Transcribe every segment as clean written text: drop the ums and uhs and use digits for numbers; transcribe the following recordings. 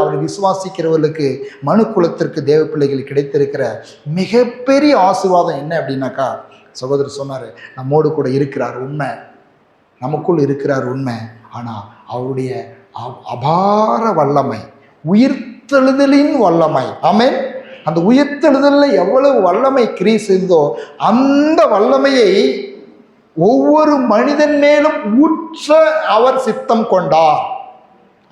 அவரை விசுவாசிக்கிறவர்களுக்கு மனு குலத்திற்கு தேவ பிள்ளைகள் கிடைத்திருக்கிற மிகப்பெரிய ஆசீர்வாதம் என்ன அப்படின்னாக்கா, சகோதரர் சொன்னார், நம்மோடு கூட இருக்கிறார் உண்மை, நமக்குள் இருக்கிறார் உண்மை. ஆனால் அவருடைய அபார வல்லமை, உயிர்த்தெழுதலின் வல்லமை. ஆமென். அந்த உயிர்த்தெழுதலில் எவ்வளவு வல்லமை கிரியை செய்தோ அந்த வல்லமையை ஒவ்வொரு மனிதன் மேலும் ஊற்ற அவர் சித்தம் கொண்டார்.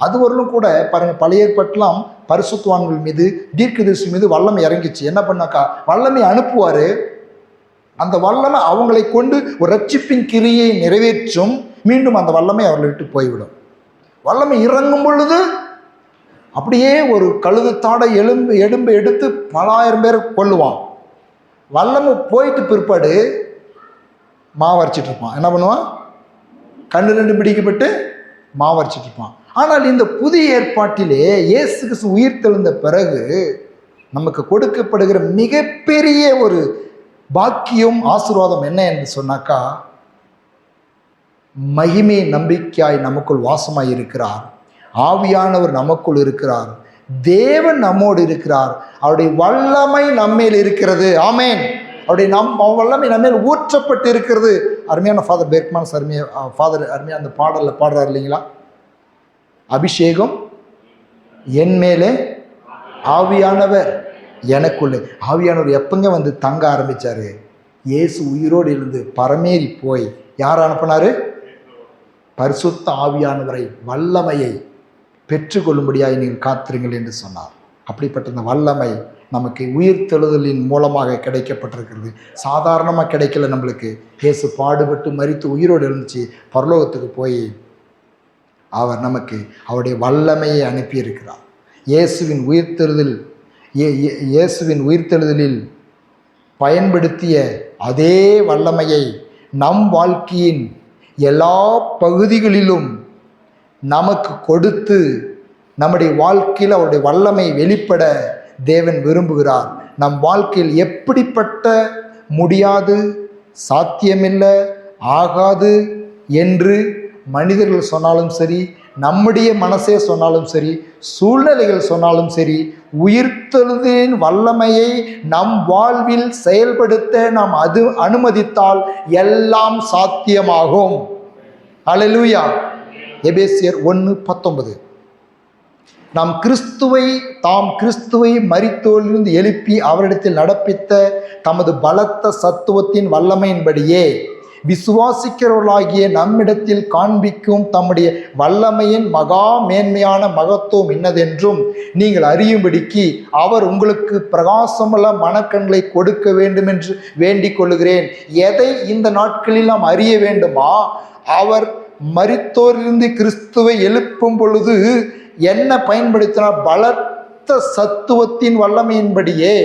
அதுவரையிலும் கூட பாருங்க, பழைய ஏற்பாட்டெல்லாம் பரிசுத்தவான்கள் மீது தீர்க்கதரிசி மீது வல்லமை இறங்கிச்சு. என்ன பண்ணாக்கா, வல்லமை அனுப்புவார். அந்த வல்லமை அவங்களை கொண்டு ஒரு ரட்சிப்பின் கிரியை நிறைவேற்றும். மீண்டும் அந்த வல்லமை அவர்களை விட்டு போய்விடும். வல்லமை இறங்கும் பொழுது அப்படியே ஒரு கழுதுத்தாடை எலும்பு எடுத்து பலாயிரம் பேர் கொல்லுவான். வல்லமை போயிட்டு பிற்பாடு மாவரைச்சிட்டு இருப்பான். என்ன பண்ணுவான், கண்ணு ரெண்டு பிடிக்கப்பட்டு மாவரைச்சிட்டு இருப்பான். ஆனால் இந்த புதிய ஏற்பாட்டிலே இயேசு கிறிஸ்து உயிர் தெழுந்த பிறகு நமக்கு கொடுக்கப்படுகிற மிகப்பெரிய ஒரு பாக்கியம், ஆசீர்வாதம் என்ன என்று சொன்னாக்கா, மகிமை நம்பிக்கையாய் நமக்குள் வாசமாய் இருக்கிறார். ஆவியானவர் நமக்குள் இருக்கிறார். தேவன் நம்மோடு இருக்கிறார். அவருடைய வல்லமை நம்மேல் இருக்கிறது. ஆமேன். அவருடைய வல்லமை நம்மேல் ஊற்றப்பட்டு இருக்கிறது. அருமையான ஃபாதர் பெர்க்மன்ஸ் அருமையாக அந்த பாடலில் பாடுறார் இல்லைங்களா, அபிஷேகம் என் மேலே, ஆவியானவர் எனக்குள்ளே. ஆவியானவர் எப்பங்க வந்து தங்க ஆரம்பித்தார்? இயேசு உயிரோடு இருந்து பரமேறி போய் யார் அனுப்பினார்? பரிசுத்த ஆவியானவரை, வல்லமையை பெற்றுக்கொள்ளும்படியாக நீங்கள் காத்திருங்கள் என்று சொன்னார். அப்படிப்பட்ட இந்த வல்லமை நமக்கு உயிர்த்தெழுதலின் மூலமாக கிடைக்கப்பட்டிருக்கிறது. சாதாரணமாக கிடைக்கல நம்மளுக்கு. இயேசு பாடுபட்டு மரித்து உயிரோடு எழுந்துச்சு பரலோகத்துக்கு போய் அவர் நமக்கு அவருடைய வல்லமையை அனுப்பியிருக்கிறார். இயேசுவின் உயிர்த்தெழுதலில் பயன்படுத்திய அதே வல்லமையை நம் வாழ்க்கையின் எல்லா பகுதிகளிலும் நமக்கு கொடுத்து நம்முடைய வாழ்க்கையில் அவருடைய வல்லமை வெளிப்பட தேவன் விரும்புகிறார். நம் வாழ்க்கையில் எப்படிப்பட்ட முடியாது, சாத்தியமில்லை, ஆகாது என்று மனிதர்கள் சொன்னாலும் சரி, நம்முடைய மனசே சொன்னாலும் சரி, சூழ்நிலைகள் சொன்னாலும் சரி, உயிர்த்தெழுதலின் வல்லமையை நம் வாழ்வில் செயல்படுத்த நாம் அனுமதித்தால் எல்லாம் சாத்தியமாகும். அல்லேலூயா. எபேசியர் 1:19. தாம் கிறிஸ்துவை மரித்தோரிலிருந்து எழுப்பி அவரிடத்தில் நடப்பித்த தமது பலத்த சத்துவத்தின் வல்லமையின்படியே விசுவாசிக்கிறவர்களாகிய நம்மிடத்தில் காண்பிக்கும் தம்முடைய வல்லமையின் மகா மேன்மையான மகத்துவம் இன்னதென்றும் நீங்கள் அறியும்படிக்கு அவர் உங்களுக்கு பிரகாசமுள்ள மனக்கண்களை கொடுக்க வேண்டும் என்று வேண்டிக் கொள்ளுகிறேன். எதை இந்த நாட்களில் நாம் அறிய வேண்டுமா? அவர் மரித்தோரிலிருந்து கிறிஸ்துவை எழுப்பும் பொழுது என்ன பயன்படுத்தினார்? பலத்த சத்துவத்தின் வல்லமையின்படியே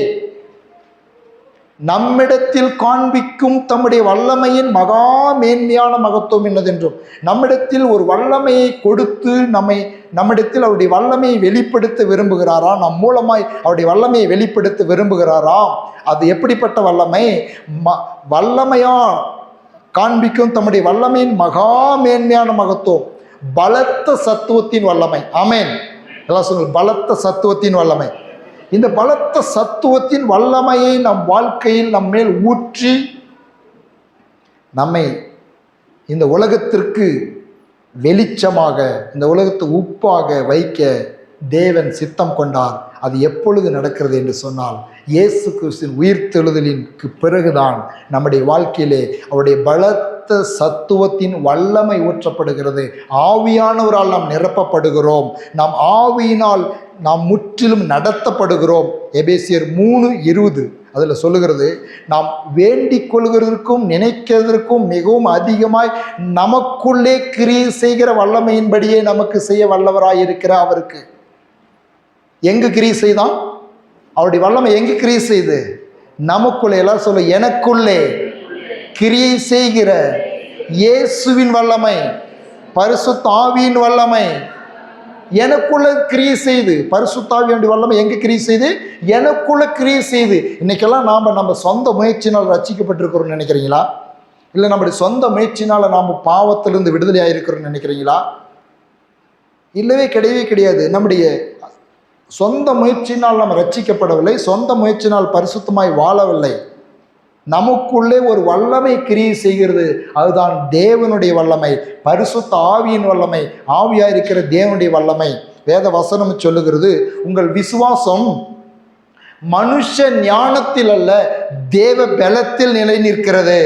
நம்மிடத்தில் காண்பிக்கும் தம்முடைய வல்லமையின் மகா மேன்மையான மகத்துவம் என்னதென்றும். நம்மிடத்தில் ஒரு வல்லமையை கொடுத்து நம்மிடத்தில் அவருடைய வல்லமையை வெளிப்படுத்த விரும்புகிறாரா? நம் மூலமாய் அவருடைய வல்லமையை வெளிப்படுத்த விரும்புகிறாரா? அது எப்படிப்பட்ட வல்லமை? வல்லமையா காண்பிக்கும் தம்முடைய வல்லமையின் மகா மேன்மையான மகத்துவம், பலத்த சத்துவத்தின் வல்லமை. ஆமென். எல்லாம் சொல்லுங்கள், பலத்த சத்துவத்தின் வல்லமை. இந்த பலத்த சத்துவத்தின் வல்லமையை நம் வாழ்க்கையில் நம்மேல் ஊற்றி நம்மை இந்த உலகத்திற்கு வெளிச்சமாக, இந்த உலகத்து உப்பாக வைக்க தேவன் சித்தம் கொண்டார். அது எப்பொழுது நடக்கிறது என்று சொன்னால், இயேசு கிறிஸ்துவின் உயிர்த்தெழுதலிற்கு பிறகுதான் நம்முடைய வாழ்க்கையிலே அவருடைய பலத்த சத்துவத்தின் வல்லமை ஊற்றப்படுகிறது. ஆவியானவரால் நாம் நிரப்பப்படுகிறோம். நாம் ஆவியினால் நாம் முற்றிலும் நடத்தப்படுகிறோம். எபேசியர் 3:20 அதில் சொல்லுகிறது, நாம் வேண்டிக் கொள்கிறதற்கும் நினைக்கிறதற்கும் மிகவும் அதிகமாய் நமக்குள்ளே கிரியை செய்கிற வல்லமையின்படியே நமக்கு செய்ய வல்லவராய் இருக்கிற அவருக்கு. எங்கு கிரியை செய்தான்? அவருடைய வல்லமை எங்கு கிரியை செய்து? நமக்குள்ளே. எல்லாம் சொல்ல, எனக்குள்ளே கிரியை செய்கிற இயேசுவின் வல்லமை, பரிசுத்த ஆவியின் வல்லமை எனக்குள்ள கிரியை செய்து. பரிசுத்த ஆவியின் வல்லமை எங்க கிரியை செய்து? எனக்குள்ள கிரியை செய்து. இன்னைக்கெல்லாம் நம்ம சொந்த முயற்சினால் ரட்சிக்கப்பட்டிருக்கிறோம்னு நினைக்கிறீங்களா? இல்லை நம்முடைய சொந்த முயற்சினால நாம் பாவத்திலிருந்து விடுதலை ஆகிருக்கிறோம்னு நினைக்கிறீங்களா? இல்லவே கிடையவே கிடையாது. நம்முடைய சொந்த முயற்சியினால் நாம் ரட்சிக்கப்படவில்லை, சொந்த முயற்சியினால் பரிசுத்தமாய் வாழவில்லை. நமக்குள்ளே ஒரு வல்லமை கிரியை செய்கிறது. அதுதான் தேவனுடைய வல்லமை, பரிசுத்த ஆவியின் வல்லமை, ஆவியா இருக்கிற தேவனுடைய வல்லமை. வேத வசனம் சொல்லுகிறது, உங்கள் விசுவாசம் மனுஷ ஞானத்தில் அல்ல தேவ பலத்தில் நிலை நிற்கிறது.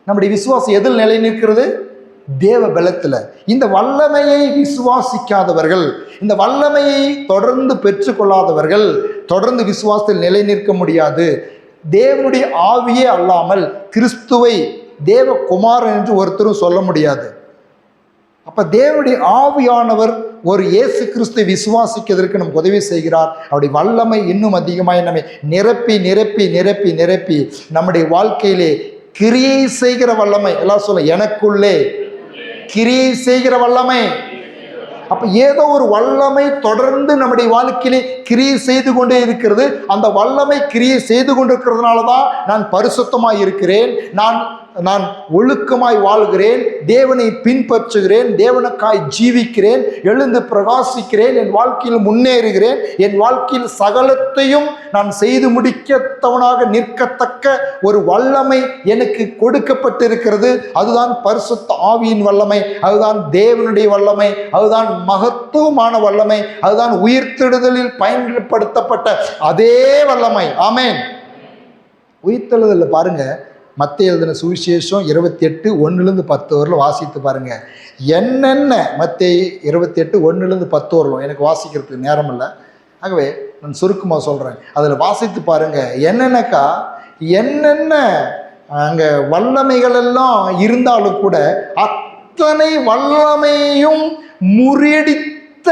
நம்முடைய விசுவாசம் எதில் நிலை நிற்கிறது? தேவ பலத்தில். இந்த வல்லமையை விசுவாசிக்காதவர்கள், இந்த வல்லமையை தொடர்ந்து பெற்றுக்கொள்ளாதவர்கள் தொடர்ந்து விசுவாசத்தில் நிலை நிற்க முடியாது. தேவனுடைய ஆவியே அல்லாமல் கிறிஸ்துவை தேவ குமாரன் என்று ஒருத்தரும் சொல்ல முடியாது. அப்ப தேவனுடைய ஆவியானவர் ஒரு இயேசு கிறிஸ்துவை விசுவாசிக்கிறதற்கு நமக்கு உதவி செய்கிறார். அவருடைய வல்லமை இன்னும் அதிகமாய் நம்மை நிரப்பி நிரப்பி நிரப்பி நிரப்பி நம்முடைய வாழ்க்கையிலே கிரியை செய்கிற வல்லமை. எல்லாம் சொல்ல, எனக்குள்ளே கிரியை செய்கிற வல்லமை. அப்ப ஏதோ ஒரு வல்லமை தொடர்ந்து நம்முடைய வாழ்க்கையிலே கிரியை செய்து கொண்டே இருக்கிறது. அந்த வல்லமை கிரியை செய்து கொண்டிருக்கிறதுனால தான் நான் பரிசுத்தமாய் இருக்கிறேன், நான் ஒழுக்கமாய் வாழ்கிறேன், தேவனை பின்பற்றுகிறேன், தேவனுக்காய் ஜீவிக்கிறேன், எழுந்து பிரகாசிக்கிறேன், என் வாழ்க்கையில் முன்னேறுகிறேன், என் வாழ்க்கையில் சகலத்தையும் நான் செய்து முடிக்கத்தவனாக நிற்கத்தக்க ஒரு வல்லமை எனக்கு கொடுக்கப்பட்டிருக்கிறது. அதுதான் பரிசுத்த ஆவியின் வல்லமை, அதுதான் தேவனுடைய வல்லமை, அதுதான் மகத்துவமான வல்லமை, அதுதான் உயிர்த்தெழுதலில் பயன்படுத்தப்பட்ட அதே வல்லமை. ஆமென். உயிர்த்தெழுதல் பாருங்க, மத்தேயு எழுதின சுவிசேஷம் 28:1-10 வரலும் வாசித்து பாருங்க. என்னென்ன மத்தேயு 28:1-10 வரலும் எனக்கு வாசிக்கிறதுக்கு நேரம் இல்லை, ஆகவே நான் சுருக்கமாக சொல்கிறேன். அதில் வாசித்து பாருங்க. என்னென்னக்கா என்னென்ன அங்கே வல்லமைகள் எல்லாம் இருந்தாலும் கூட அத்தனை வல்லமையும் முறியடித்த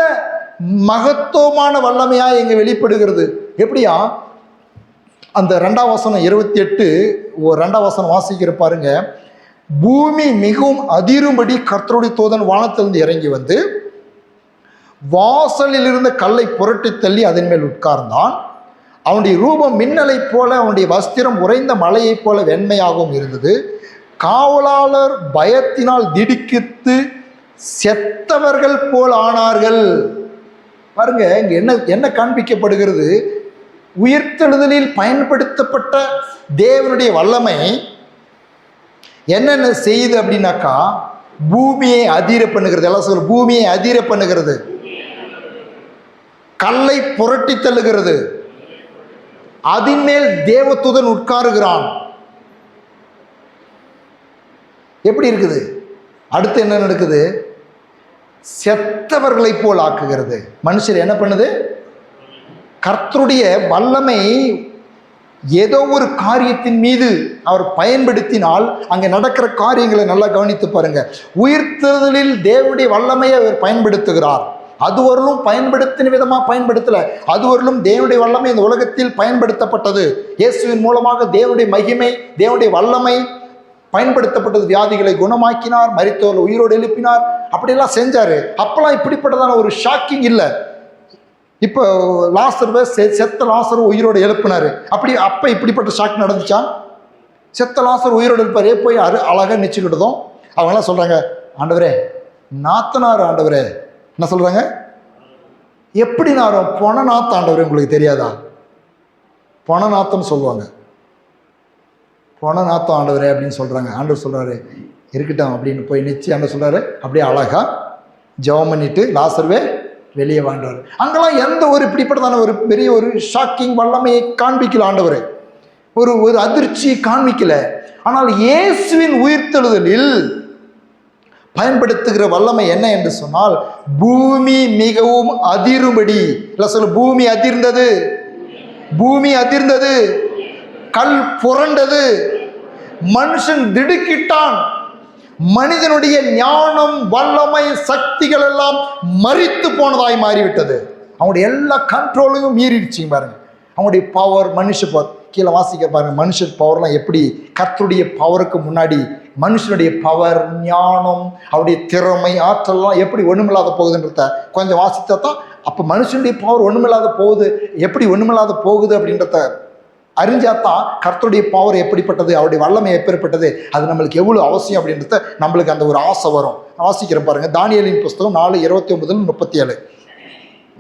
மகத்துவமான வல்லமையாக இங்கே வெளிப்படுகிறது. எப்படியா? அந்த 2ஆம் வசனம் 28 வசனம் வாசிக்கிற பாருங்க. பூமி மிகவும் அதிரும்படி கர்த்தருடைய தூதன் வானத்திலிருந்து இறங்கி வந்து வாசலில் இருந்த கல்லை புரட்டி தள்ளி அதன் மேல் உட்கார்ந்தான். அவனுடைய ரூபம் மின்னலை போல, அவனுடைய வஸ்திரம் உறைந்த மலையை போல வெண்மையாகவும் இருந்தது. காவலாளர் பயத்தினால் திடுக்கித்து செத்தவர்கள் போல் ஆனார்கள். பாருங்க, இங்க என்ன காண்பிக்கப்படுகிறது? உயிர்த்தெழுதலில் பயன்படுத்தப்பட்ட தேவனுடைய வல்லமை என்னென்ன செய்யுது அப்படின்னாக்கா, பூமியை அதிர பண்ணுகிறது. எல்லாம் சொல்ல, பூமியை அதிர பண்ணுகிறது, கல்லை புரட்டி தள்ளுகிறது, அதன் மேல் தேவதூதன் உட்காருகிறான். எப்படி இருக்குது? அடுத்து என்ன நடக்குது? செத்தவர்களை போல் ஆக்குகிறது. மனுஷர் என்ன பண்ணுது? கர்த்தருடைய வல்லமை ஏதோ ஒரு காரியத்தின் மீது அவர் பயன்படுத்தினால் அங்கே நடக்கிற காரியங்களை நல்லா கவனித்து பாருங்க. உயிர்த்தெழுதலில் தேவனுடைய வல்லமையை அவர் பயன்படுத்துகிறார். அதுவரையிலும் பயன்படுத்தின விதமாக பயன்படுத்தலை. அதுவரையிலும் தேவனுடைய வல்லமை இந்த உலகத்தில் பயன்படுத்தப்பட்டது. இயேசுவின் மூலமாக தேவனுடைய மகிமை, தேவனுடைய வல்லமை பயன்படுத்தப்பட்டது. வியாதிகளை குணமாக்கினார், மரித்தோரை உயிரோடு எழுப்பினார், அப்படியெல்லாம் செஞ்சார். அப்பெல்லாம் இப்படிப்பட்டதான ஒரு ஷாக்கிங் இல்லை. இப்போ லாசருவை செத்த லாசரு உயிரோடு எழுப்பினார். அப்போ இப்படிப்பட்ட ஷாக் நடந்துச்சா? செத்த லாசர் உயிரோடு எழுப்பார். போய் அழகாக நிச்சுக்கிட்டதும் அவங்கெல்லாம் சொல்கிறாங்க, ஆண்டவரே நாத்தனார், ஆண்டவரே என்ன சொல்கிறாங்க? எப்படி நாரும்? பொண நாத்த ஆண்டவரே, உங்களுக்கு தெரியாதா? பொண நாத்தம்னு சொல்லுவாங்க. பொண நாத்தம் ஆண்டவரே அப்படின்னு சொல்கிறாங்க. ஆண்டவர் சொல்கிறாரு, இருக்கட்டும் அப்படின்னு போய் நிச்சு ஆண்டவர் சொல்கிறாரு. அப்படியே அழகாக ஜெபம் பண்ணிட்டு லாசருவே வெளியே வாழ்ந்தார். அங்கெல்லாம் எந்த ஒரு இப்படிப்பட்டதான ஒரு பெரிய ஒரு ஷாக்கிங் வல்லமையை காண்பிக்கல ஆண்டவர், ஒரு அதிர்ச்சியை காண்பிக்கல. ஆனால் இயேசுவின் உயிர்த்தெழுதலில் பயன்படுத்துகிற வல்லமை என்ன என்று சொன்னால், பூமி மிகவும் அதிரும்படி. இல்லை சொல்ல, பூமி அதிர்ந்தது, பூமி அதிர்ந்தது, கல் புரண்டது, மனுஷன் திடுக்கிட்டான். மனிதனுடைய ஞானம், வல்லமை, சக்திகள் எல்லாம் மரித்து போனதாய் மாறிவிட்டது. அவங்களுடைய எல்லா கண்ட்ரோலையும் மீறிடுச்சு பாருங்க. அவங்களுடைய பவர், மனுஷ பவர் கீழே வாசிக்க பாருங்க. மனுஷன் பவர்லாம் எப்படி கர்த்தருடைய பவருக்கு முன்னாடி மனுஷனுடைய பவர், ஞானம், அவருடைய திறமை, ஆற்றல்லாம் எப்படி ஒண்ணுமில்லாத போகுதுன்றத கொஞ்சம் வாசித்தா தான் அப்போ மனுஷனுடைய பவர் ஒண்ணுமில்லாத போகுது, எப்படி ஒண்ணுமில்லாத போகுது அப்படின்றத அறிஞ்சாதான் கர்த்தருடைய பவர் எப்படிப்பட்டது, அவருடைய வல்லமை எப்பேற்பட்டது, அது நம்மளுக்கு எவ்வளோ அவசியம் அப்படின்றத நம்மளுக்கு அந்த ஒரு ஆசை வரும். வாசிக்கிறேன் பாருங்க. தானியேலின் புஸ்தகம் 4:29-37.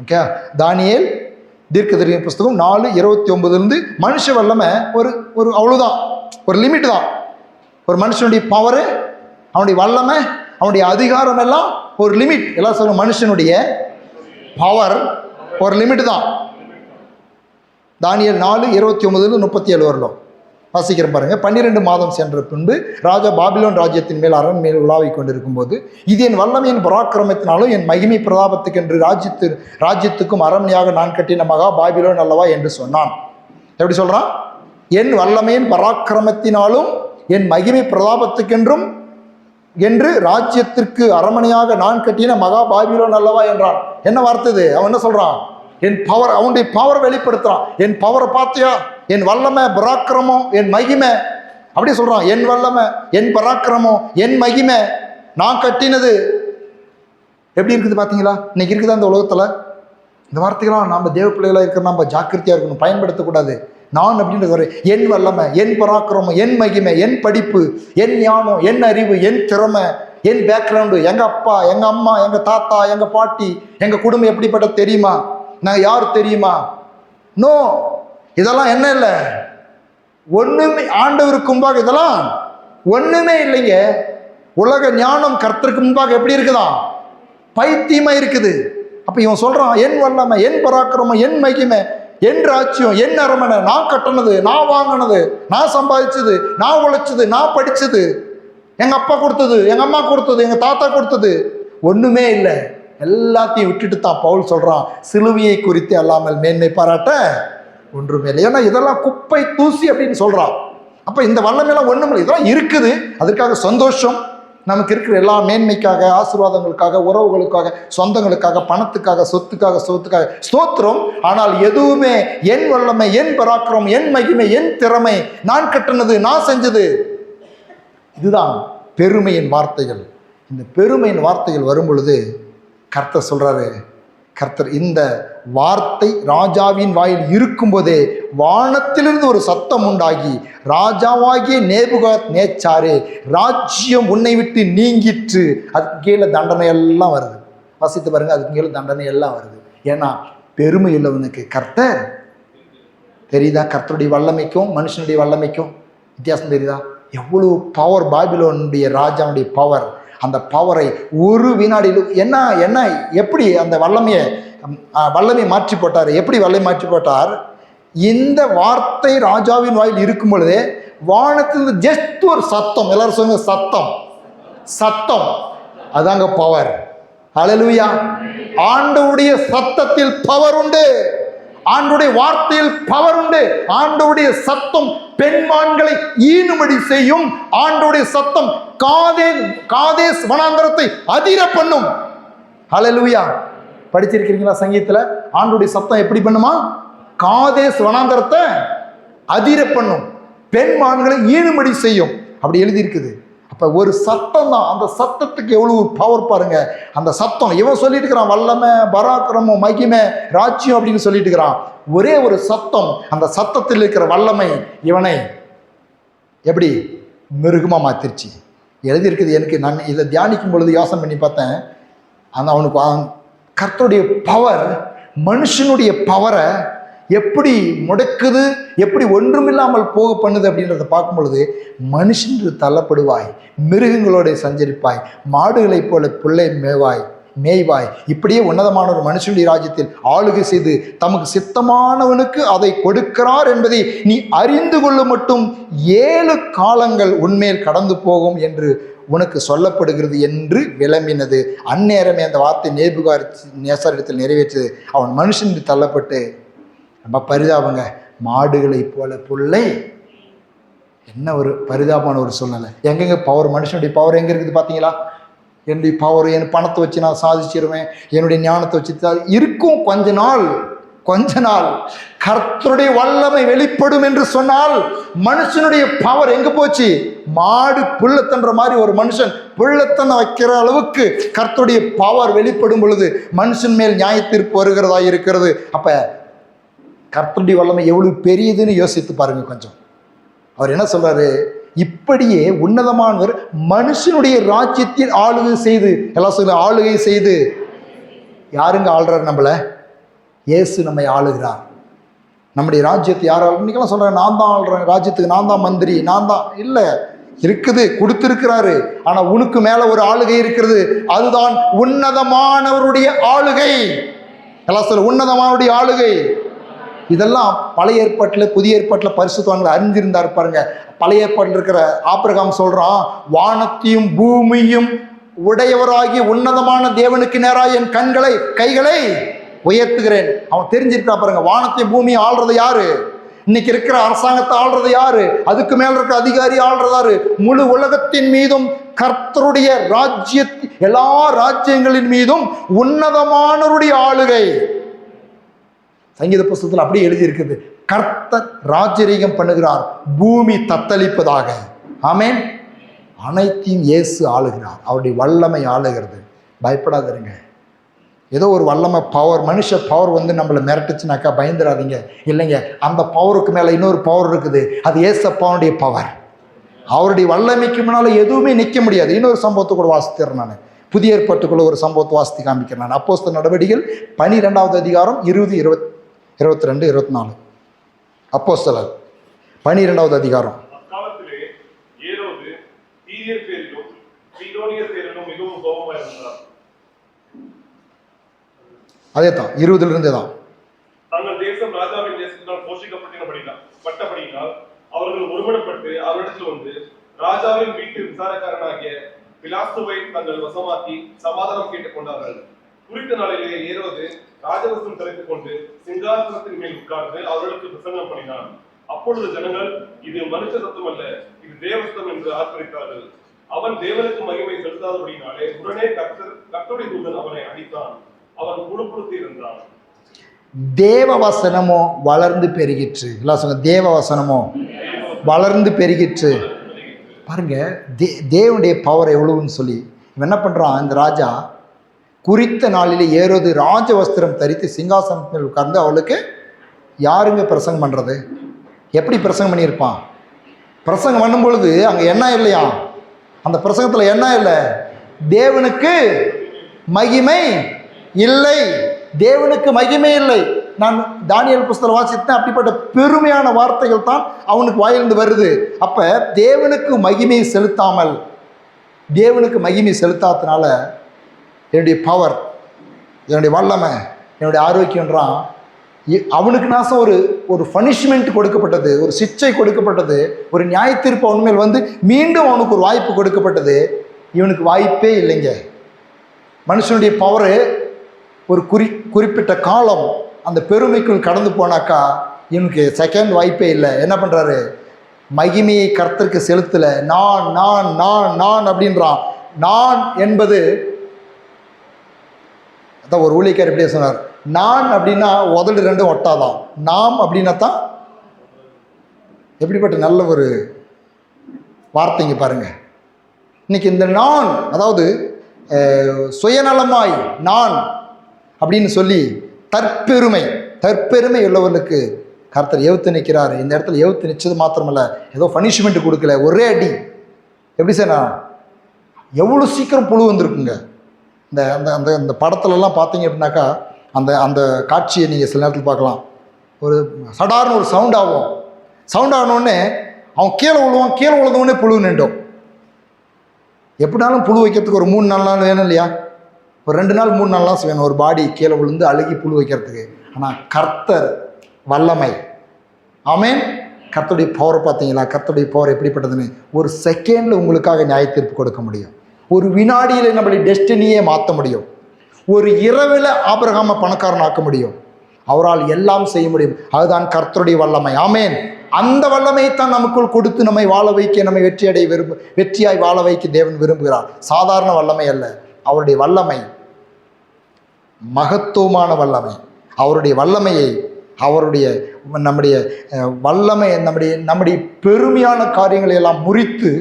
ஓகே, தானியேல் தீர்க்கதரிசன புஸ்தகம் 4:29 மனுஷ வல்லமை ஒரு ஒரு அவ்வளோதான், ஒரு லிமிட் தான். ஒரு மனுஷனுடைய பவரு, அவனுடைய வல்லமை, அவனுடைய அதிகாரம் எல்லாம் ஒரு லிமிட். எல்லாம் சொல்லுங்க, மனுஷனுடைய பவர் ஒரு லிமிட் தான். தானியேல் 4:29-37 வரலாம் வாசிக்கிறேன் பாருங்க. 12 மாதம் சென்ற பின்பு ராஜா பாபிலோன் ராஜ்யத்தின் மேல் அரண் மேல் உலாவிக் கொண்டிருக்கும் போது, இது என் வல்லமையின் பராக்கிரமத்தினாலும் என் மகிமை பிரதாபத்துக்கு என்று ராஜ்யத்துக்கும் அரண்மனையாக நான் கட்டின மகா பாபிலோன் அல்லவா என்று சொன்னான். எப்படி சொல்றான்? என் வல்லமையின் பராக்கிரமத்தினாலும் என் மகிமை பிரதாபத்துக்கென்றும் என்று ராஜ்யத்திற்கு அரண்மனையாக நான் கட்டின மகா பாபிலோன் அல்லவா என்றான். என்ன வார்த்தை இது? அவன் என்ன சொல்றான்? என் பவர், அவனுடைய பவர் வெளிப்படுத்துறான். என் பவரை பார்த்தியா? என் வல்லமை, பராக்கிரமம், என் மகிமை, அப்படி சொல்றான். என் வல்லமை, என் பராக்கிரமம், என் மகிமை, நான் கட்டினது. எப்படி இருக்குது பார்த்தீங்களா? இன்னைக்கு இருக்குதா இந்த உலகத்துல? இந்த வார்த்தைகளாம் நம்ம தேவ பிள்ளைகளாக இருக்கிற நம்ம ஜாக்கிரதையா இருக்கணும், பயன்படுத்தக்கூடாது. நான் அப்படின்றது ஒரு என் வல்லமை, என் பராக்கிரமம், என் மகிமை, என் படிப்பு, என் ஞானம், என் அறிவு, என் திறமை, என் பேக்ரவுண்டு, எங்க அப்பா, எங்க அம்மா, எங்க தாத்தா, எங்க பாட்டி, எங்க குடும்பம் எப்படிப்பட்ட தெரியுமா? நான் யார் தெரியுமா? நோ, இதெல்லாம் என்ன இல்லை, ஒண்ணுமே. ஆண்டவருக்கு முன்பாக இதெல்லாம் ஒண்ணுமே இல்லைங்க. உலக ஞானம் கர்த்தருக்கு முன்பாக எப்படி இருக்குதான்? பைத்தியமா இருக்குது. அப்ப இவன் சொல்றான், என் வல்லமை, என் பராக்கிரமம், என் மகிமை, என் ராஜ்யம், என் அரண்மனை, நான் கட்டினது, நான் வாங்கினது, நான் சம்பாதிச்சது, நான் உழைச்சது, நான் படிச்சது, எங்க அப்பா கொடுத்தது, எங்க அம்மா கொடுத்தது, எங்க தாத்தா கொடுத்தது, ஒண்ணுமே இல்லை. எல்லாத்தையும் விட்டுட்டு தான் பவுல் சொல்றான், சிலுவையை குறித்து அல்லாமல் மேன்மை பாராட்ட ஒன்றுமே இல்லை. ஏன்னா இதெல்லாம் குப்பை தூசி அப்படின்னு சொல்றான். அப்ப இந்த வல்லமையெல்லாம் ஒண்ணும் இல்லை, இதெல்லாம் இருக்குது. அதற்காக சந்தோஷம். நமக்கு இருக்கிற எல்லா மேன்மைக்காக, ஆசீர்வாதங்களுக்காக, உறவுகளுக்காக, சொந்தங்களுக்காக, பணத்துக்காக, சொத்துக்காக ஸ்தோத்திரம். ஆனால் எதுவுமே என் வல்லமை, என் பராக்கிரமம், என் மகிமை, என் திறமை, நான் கட்டினது, நான் செஞ்சது, இதுதான் பெருமையின் வார்த்தைகள். இந்த பெருமையின் வார்த்தைகள் வரும் பொழுது கர்த்தர் சொல்றாரு, கர்த்தர் இந்த வார்த்தை ராஜாவின் வாயில் இருக்கும்போதே வானத்திலிருந்து ஒரு சத்தம் உண்டாகி, ராஜாவாகிய நேபுகாத்நேச்சாரே, ராஜ்யம் உன்னை விட்டு நீங்கிற்று. அதுக்கு கீழே தண்டனை எல்லாம் வருது. வாசித்து பாருங்க, அதுக்கு கீழே தண்டனை எல்லாம் வருது. ஏன்னா பெருமை உள்ளவனுக்கு கர்த்தர் தெரியுதா? கர்த்தருடைய வல்லமைக்கும் மனுஷனுடைய வல்லமைக்கும் வித்தியாசம் தெரியுதா? எவ்வளவு பவர் பாபிலோனுடைய ராஜாவுடைய பவர். அந்த பவரை ஒரு வினாடியில் என்ன எப்படி அந்த வல்லமையை மாற்றி போட்டார்? எப்படி வல்லமை மாற்றி போட்டார்? இந்த வார்த்தை ராஜாவின் வாயில் இருக்கும் பொழுதே வானத்திலிருந்து ஜஸ்ட் ஒரு சத்தம், எல்லாரும் சொல்லுங்க, சத்தம், அதாங்க பவர். ஹல்லேலூயா! ஆண்டவருடைய சத்தத்தில் பவர் உண்டு, ஆண்டவருடைய வார்த்தையில் பவர் உண்டு. ஆண்டவருடைய சத்தம் பெண்மான்களை ஈனுமடி செய்யும். ஆண்டவருடைய சத்தம் காதேஸ் வனாந்தரத்தை அதிர பண்ணும். ஹல்லேலூயா! படிச்சிருக்கிறீங்களா சங்கீதத்துல? ஆண்டவருடைய சத்தம் எப்படி பண்ணுமா? காதேஸ் வனாந்தரத்தை அதிர பண்ணும், பெண்மான்களை ஈனுமடி செய்யும். அப்படி எழுதி இருக்குது. அப்ப ஒரு சத்தம் தான். அந்த சத்தத்துக்கு எவ்வளவு பவர் பாருங்க. அந்த சத்தம், இவன் சொல்லிட்டு இருக்கிறான் வல்லமை, பராக்கிரமம், மகிமை, ராஜ்யம் அப்படின்னு சொல்லிட்டு இருக்கிறான். ஒரே ஒரு சத்தம், அந்த சத்தத்தில் இருக்கிற வல்லமை இவனை எப்படி மிருகமா மாத்திருச்சு. எழுதி இருக்குது. எனக்கு நான் இதை தியானிக்கும் பொழுது யோசனை பண்ணி பார்த்தேன். அந்த அவனுக்கு கர்த்தருடைய பவர் மனுஷனுடைய பவரை எப்படி முடக்குது, எப்படி ஒன்றுமில்லாமல் போக பண்ணுது அப்படின்றத பார்க்கும் பொழுது, மனுஷன் தள்ளப்படுவாய், மிருகங்களோட சஞ்சரிப்பாய், மாடுகளைப் போல புல்லை மேய்வாய். இப்படியே உன்னதமான ஒரு மனுஷனுடைய ராஜ்யத்தில் ஆளுகை செய்து தமக்கு சித்தமானவனுக்கு அதை கொடுக்கிறார் என்பதை நீ அறிந்து கொள்ள மட்டும் 7 காலங்கள் உன்மேல் கடந்து போகும் என்று உனக்கு சொல்லப்படுகிறது என்று விளம்பினது. அந்நேரமே அந்த வார்த்தை நேபுகாத்நேச்சாரிடத்தில் நிறைவேற்றது. அவன் மனுஷன் தள்ளப்பட்டு, ரொம்ப பரிதாபங்க, மாடுகளை போல புல்லை. என்ன ஒரு பரிதாபமான ஒரு சூழ்நிலை. எங்கெங்க பவர், மனுஷனுடைய பவர் எங்க இருக்குது பார்த்தீங்களா? என்னுடைய பவர், என் பணத்தை வச்சு நான் சாதிச்சிருவேன், என்னுடைய ஞானத்தை வச்சு இருக்கும். கொஞ்ச நாள் கர்த்தருடைய வல்லமை வெளிப்படும் என்று சொன்னால் மனுஷனுடைய பவர் எங்க போச்சு? மாடு புல்லத்தன்ற மாதிரி ஒரு மனுஷன் புல்லத்தனை வைக்கிற அளவுக்கு கர்த்தருடைய பவர் வெளிப்படும் பொழுது மனுஷன் மேல் நியாயத்தீர்ப்பு வருகிறதா இருக்கிறது. அப்ப கர்த்தருடைய வல்லமை எவ்வளவு பெரியதுன்னு யோசித்து பாருங்க கொஞ்சம். அவர் என்ன சொல்றாரு? இப்படியே உன்னதமானவர் மனுஷனுடைய ராஜ்யத்தில் ஆளுகை செய்து, எல்லாம் சொல்ல, ஆளுகை செய்து. யாருங்க ஆள்றாரு நம்மள? இயேசு நம்மை ஆளுகிறார். நம்முடைய ராஜ்யத்தை யாராலும் இன்னைக்கெல்லாம் சொல்கிறேன், நான் தான் ஆளுறேன் ராஜ்யத்துக்கு, நான் தான் மந்திரி, நான் தான். இல்லை, இருக்குது, கொடுத்திருக்கிறாரு. ஆனால் உனக்கு மேலே ஒரு ஆளுகை இருக்கிறது. அதுதான் உன்னதமானவருடைய ஆளுகை. எல்லாம் சொல்ல, உன்னதமானவருடைய ஆளுகை. இதெல்லாம் பழைய ஏற்பாட்டில் புதிய ஏற்பாட்டில் பரிசுத்தவான்கள் அறிஞ்சிருந்தார் பாருங்க. பழைய ஏற்பாட்டில் இருக்கிற ஆபிரகாம் சொல்றான், வானத்தையும் பூமியும் உடையவராகி உன்னதமான தேவனுக்கு நேராக என் கைகளை உயர்த்துகிறேன். அவன் தெரிஞ்சிருக்கா பாருங்க, வானத்தையும் பூமியை ஆள்றது யாரு? இன்னைக்கு இருக்கிற அரசாங்கத்தை ஆள்றது யாரு? அதுக்கு மேல இருக்கிற அதிகாரி ஆள்றதாரு? முழு உலகத்தின் மீதும் கர்த்தருடைய எல்லா ராஜ்யங்களின் மீதும் உன்னதமானவருடைய ஆளுகை. சங்கீத புஸ்தகத்தில் அப்படியே எழுதி இருக்குது, கர்த்தர் ராஜரீகம் பண்ணுகிறார், பூமி தத்தளிப்பதாக. ஆமென். அனைத்தையும் இயேசு ஆளுகிறார். அவருடைய வல்லமை ஆளுகிறது. பயப்படாதீங்க. ஏதோ ஒரு வல்லமை பவர், மனுஷ பவர் வந்து நம்மளை மிரட்டுச்சுனாக்கா பயந்துடாதீங்க. இல்லைங்க, அந்த பவருக்கு மேலே இன்னொரு பவர் இருக்குது. அது ஏசப்பாவுடைய பவர். அவருடைய வல்லமைக்கு முன்னால் எதுவுமே நிற்க முடியாது. இன்னொரு சம்பவத்தை கூட வாசித்தேன் நான். புதிய ஏற்பாட்டுக்குள்ள ஒரு சம்பவத்தை வாசித்து காமிக்கிறேன் நான். அப்போஸ்தலர் நடவடிக்கைகள் 12வது அதிகாரம் 20, 22, 24. அப்போஸ்தலர் 12வது அதிகாரம். அதே தான் 20 தான். தங்கள் தேசம் ராஜாவின் தேசத்தினால் போஷிக்கப்பட்டபடியினால் அவர்கள் ஒருமனப்பட்டு அவரிடத்தில் வந்து ராஜாவின் வீட்டு விசாரக்காரனாகிய பிலாஸ்துவை தங்கள் வசமாக்கி சமாதானம் கேட்டுக் கொண்டார்கள். குறித்த நாளிலே ஏரோது ராஜவசம் தலைத்துக் கொண்டு சிங்காசனத்தின் மேல் உட்கார்ந்து அவர்களுக்கு பிரசங்கம் பண்ணினார். அப்பொழுது ஜனங்கள், இது மனுஷ சத்தம் அல்ல, இது தேவசத்தம் என்று ஆர்ப்பரித்தார்கள். அவன் தேவனுக்கு மகிமை செலுத்தாதபடினாலே உடனே கர்த்தருடைய தூதன் அவனை அடித்தான். அவன் புழுப்புறுத்தி இருந்தான். தேவ வசனமோ வளர்ந்து பெருகிற்று. எல்லாம் சொல்லுங்க, தேவ வசனமோ வளர்ந்து பெருகிற்று. பாருங்க, தேவனுடைய பவர் எவ்வளவுன்னு சொல்லி இவன் என்ன பண்றான். இந்த ராஜா குறித்த நாளிலே ஏரோது ராஜ வஸ்திரம் தரித்து சிங்காசனத்தில் உட்கார்ந்து அவளுக்கு யாருங்க பிரசங்கம் பண்றது? எப்படி பிரசங்கம் பண்ணியிருப்பான்? பிரசங்கம் பண்ணும் பொழுது அங்க என்ன இல்லையா? அந்த பிரசங்கத்துல என்ன இல்லை? தேவனுக்கு மகிமை இல்லை. தேவனுக்கு மகிமை இல்லை. நான் தானியேல் புஸ்தகம் வாசித்தேன். அப்படிப்பட்ட பெருமையான வார்த்தைகள் தான் அவனுக்கு வாயிலிருந்து வருது. அப்ப தேவனுக்கு மகிமை செலுத்தாமல், தேவனுக்கு மகிமை செலுத்தாதனால என்னுடைய பவர், என்னுடைய வல்லமை, என்னுடைய ஆரோக்கியன்றான். அவனுக்கு நாசம் ஒரு பனிஷ்மெண்ட் கொடுக்கப்பட்டது, ஒரு சிக்ஷை கொடுக்கப்பட்டது, ஒரு நியாய தீர்ப்பு அவன் மேல் வந்து மீண்டும் அவனுக்கு ஒரு வாய்ப்பு கொடுக்கப்பட்டது. இவனுக்கு வாய்ப்பே இல்லைங்க. மனுஷனுடைய பவரு ஒரு குறிப்பிட்ட காலம் அந்த பெருமைக்குள் கடந்து போனாக்கா இவனுக்கு செகண்ட் வாய்ப்பே இல்லை. என்ன பண்ணுறாரு? மகிமையை கர்த்தருக்கு செலுத்தல. நான் நான் நான் நான் அப்படின்றான். நான் என்பது அதான் ஒரு ஊழியக்காரர் எப்படியே சொன்னார், நான் அப்படின்னா உதடு ரெண்டும் ஒட்டாதான், நாம் அப்படின்னா தான். எப்படிப்பட்ட நல்ல ஒரு வார்த்தைங்க பாருங்க. இன்னைக்கு இந்த நான், அதாவது சுயநலமாய் நான் அப்படின்னு சொல்லி தற்பெருமை உள்ளவர்களுக்கு கர்த்தர் எவுத்து நிற்கிறாரு. இந்த இடத்துல எவுத்து நிச்சது மாத்திரமல்ல, ஏதோ பனிஷ்மெண்ட் கொடுக்கல, ஒரே அடி. எப்படி சார், நான் எவ்வளோ சீக்கிரம் புழு வந்திருக்குங்க. இந்த அந்த அந்த இந்த படத்துலலாம் பார்த்தீங்க அப்படின்னாக்கா அந்த அந்த காட்சியை நீங்கள் சில நேரத்தில் பார்க்கலாம். ஒரு சடார்னு ஒரு சவுண்ட் ஆகும். சவுண்ட் ஆகணுன்னே அவன் கீழே விழுவான். கீழே விழுந்தவொடனே புழு நின்றோம். எப்படினாலும் புழு வைக்கிறதுக்கு ஒரு 3-4 நாள் வேணும் இல்லையா? ஒரு 2 நாள் 3 நாள்லாம் வேணும் ஒரு பாடி கீழே விழுந்து அழுகி புழு வைக்கிறதுக்கு. ஆனால் கர்த்தர் வல்லமை. ஆமென். கர்த்தருடைய பவர் பார்த்தீங்களா? கர்த்தருடைய பவர் எப்படிப்பட்டதுன்னு. ஒரு செகண்டில் உங்களுக்காக நியாய தீர்ப்பு கொடுக்க முடியும். ஒரு வினாடியில் நம்மளுடைய டெஸ்டினியே மாற்ற முடியும். ஒரு இரவில் ஆபிரகாமை பணக்காரன் ஆக்க முடியும். அவரால் எல்லாம் செய்ய முடியும். அதுதான் கர்த்தருடைய வல்லமை. ஆமென். அந்த வல்லமையைத்தான் நமக்குள் கொடுத்து நம்மை வாழ வைக்க, நம்மை வெற்றியாய் வாழ வைக்க தேவன் விரும்புகிறார். சாதாரண வல்லமை அல்ல. அவருடைய வல்லமை மகத்துவமான வல்லமை. அவருடைய வல்லமையை, நம்முடைய வல்லமை, நம்முடைய பெருமையான காரியங்களை எல்லாம் முறித்து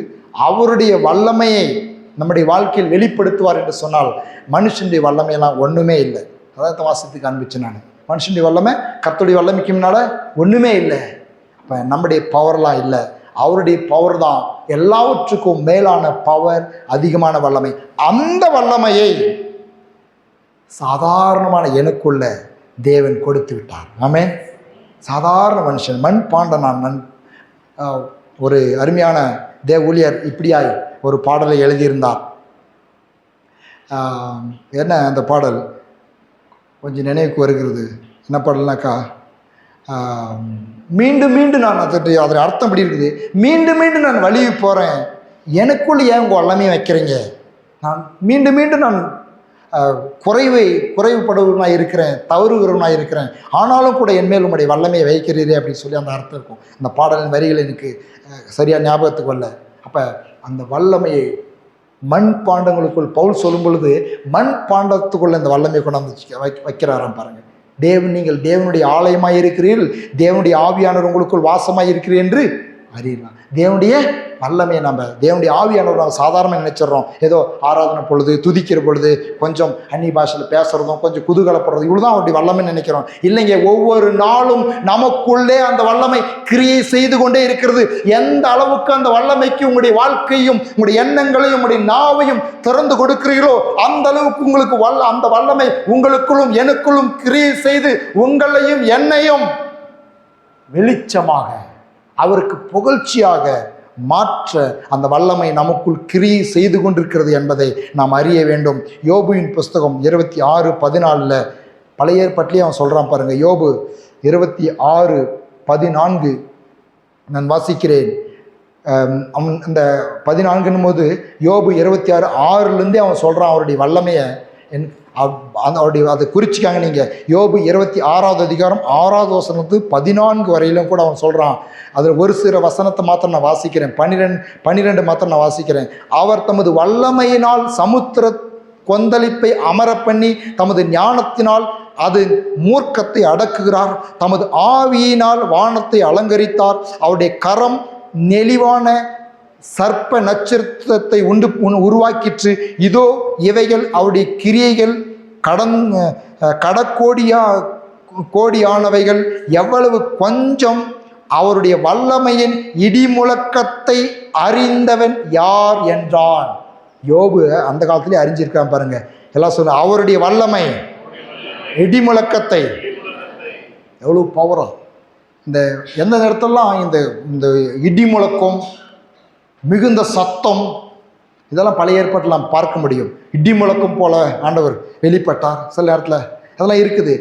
அவருடைய வல்லமையை நம்முடைய வாழ்க்கையில் வெளிப்படுத்துவார் என்று சொன்னால் மனுஷனுடைய வல்லமையெல்லாம் ஒன்றுமே இல்லை. அதான் வாசத்துக்கு காண்பிச்சேன் நான். மனுஷனுடைய வல்லமை கர்த்தருடைய வல்லமைக்கு முன்னால் ஒன்றுமே இல்லை. இப்போ நம்முடைய பவர்லாம் இல்லை, அவருடைய பவர் தான் எல்லாவற்றுக்கும் மேலான பவர், அதிகமான வல்லமை. அந்த வல்லமையை சாதாரணமான எனக்குள்ள தேவன் கொடுத்து விட்டார். ஆமென். சாதாரண மனுஷன், மண் பாண்டனான். ஒரு அருமையான தேவ ஊழியர் இப்படியாய் ஒரு பாடலை எழுதியிருந்தார். என்ன அந்த பாடல் கொஞ்சம் நினைவுக்கு வருகிறது. என்ன பாடல்னாக்கா, மீண்டும் மீண்டும் நான் அதோடைய அர்த்தம் இப்படி இருக்குது. மீண்டும் மீண்டும் நான் வழியை போகிறேன், எனக்குள்ள ஏன் உங்கள் வல்லமையை வைக்கிறீங்க? நான் மீண்டும் மீண்டும் நான் குறைவுபடுவனாக இருக்கிறேன், தவறுகிறவனாக இருக்கிறேன், ஆனாலும் கூட என்மேல் உங்களுடைய வல்லமையை வைக்கிறீரே அப்படின்னு சொல்லி அந்த அர்த்தம் இருக்கும். அந்த பாடலின் வரிகள் எனக்கு சரியாக ஞாபகத்துக்கு வரல. அப்போ அந்த வல்லமையை மண் பாண்டங்களுக்குள் பவுல் சொல்லும் பொழுது மண் பாண்டத்துக்குள்ள இந்த வல்லமையை கொண்டாந்து வைக்கிறாராம் பாருங்கள். நீங்கள் தேவனுடைய ஆலயமாக இருக்கிறீர்கள், தேவனுடைய ஆவியானவர் உங்களுக்குள் வாசமாக இருக்கிறீர்கள் என்று அறியலாம். தேவனுடைய வல்லமையை நம்ம, தேவனுடைய ஆவியானவர் நம்ம சாதாரணமாக நினைச்சிடறோம். ஏதோ ஆராதனை பொழுது, துதிக்கிற பொழுது கொஞ்சம் அந்நிய பாஷையில் பேசுகிறதும், கொஞ்சம் குதூகலப்படுறது, இவ்வளோதான் அவருடைய வல்லமை நினைக்கிறோம். இல்லைங்க, ஒவ்வொரு நாளும் நமக்குள்ளே அந்த வல்லமை கிரியை செய்து கொண்டே இருக்கிறது. எந்த அளவுக்கு அந்த வல்லமைக்கு உங்களுடைய வாழ்க்கையும் உங்களுடைய எண்ணங்களையும் உங்களுடைய நாவையும் திறந்து கொடுக்கிறீர்களோ அந்த அளவுக்கு உங்களுக்கு அந்த வல்லமை உங்களுக்குள்ளும் எனக்குள்ளும் கிரியை செய்து உங்களையும் என்னையும் வெளிச்சமாக, அவருக்கு புகழ்ச்சியாக மாற்ற அந்த வல்லமை நமக்குள் கிரியை செய்து கொண்டிருக்கிறது என்பதை நாம் அறிய வேண்டும். யோபுவின் புஸ்தகம் 26:14 பழைய ஏற்பாட்டிலே அவன் சொல்கிறான் பாருங்க. யோபு 26:14 நான் வாசிக்கிறேன். அவன் அந்த 14 போது யோபு 26:6 அவன் சொல்கிறான் அவருடைய வல்லமையை. அவருடைய அதை குறிச்சிக்காங்க நீங்கள். யோபு 26வது அதிகாரம் 6வது வசனத்து 14 வரையிலும் கூட அவன் சொல்கிறான். அதில் ஒரு சில வசனத்தை மாத்திரம் நான் வாசிக்கிறேன். 12 மாத்திரம் நான் வாசிக்கிறேன். அவர் தமது வல்லமையினால் சமுத்திர கொந்தளிப்பை அமர பண்ணி, தமது ஞானத்தினால் அது மூர்க்கத்தை அடக்குகிறார், தமது ஆவியினால் வானத்தை அலங்கரித்தார், அவருடைய கரம் நெளிவான சர்ப்ப நட்சத்திரத்தை உருவாக்கிற்று. இதோ இவைகள் அவருடைய கிரியைகள், கோடியானவைகள். எவ்வளவு கொஞ்சம்! அவருடைய வல்லமையின் இடிமுழக்கத்தை அறிந்தவன் யார் என்றான். யோபு அந்த காலத்திலே அறிஞ்சிருக்கான் பாருங்க. எல்லாம் சொல்ல அவருடைய வல்லமை இடிமுழக்கத்தை. எவ்வளவு பவரா! இந்த எந்த நேரத்திலாம் இந்த இடிமுழக்கம், மிகுந்த சத்தம், இதெல்லாம் பழைய ஏற்பாட்டில் நாம் பார்க்க முடியும். இடி முழக்கம் போல ஆண்டவர் வெளிப்பட்டார் சில நேரத்தில், அதெல்லாம் இருக்குது.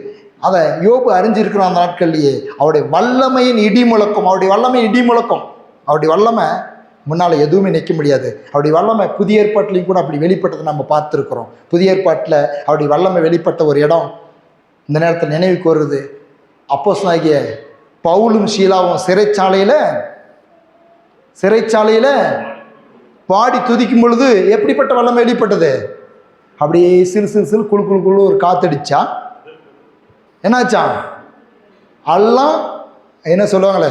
அதை யோபு அறிஞ்சிருக்கிறான் அந்த நாட்கள்லேயே. அவருடைய வல்லமையின் இடி முழக்கம், அவருடைய வல்லமை இடி முழக்கம். அவருடைய வல்லமை முன்னால் எதுவுமே நிற்க முடியாது. அவருடைய வல்லமை புதிய ஏற்பாட்டிலையும் கூட அப்படி வெளிப்பட்டதை நம்ம பார்த்துருக்குறோம். புதிய ஏற்பாட்டில் அவருடைய வல்லமை வெளிப்பட்ட ஒரு இடம் இந்த நேரத்தில் நினைவுக்கு வருது. அப்போஸ்தலனாகிய பவுலும் சீலாவும் சிறைச்சாலையில் பாடி துதிக்கும் பொழுது எப்படிப்பட்ட வல்லமை வெளிப்பட்டது? அப்படியே சிறு குழு ஒரு காத்தடிச்சா என்னாச்சா? எல்லாம் என்ன சொல்லுவாங்களே,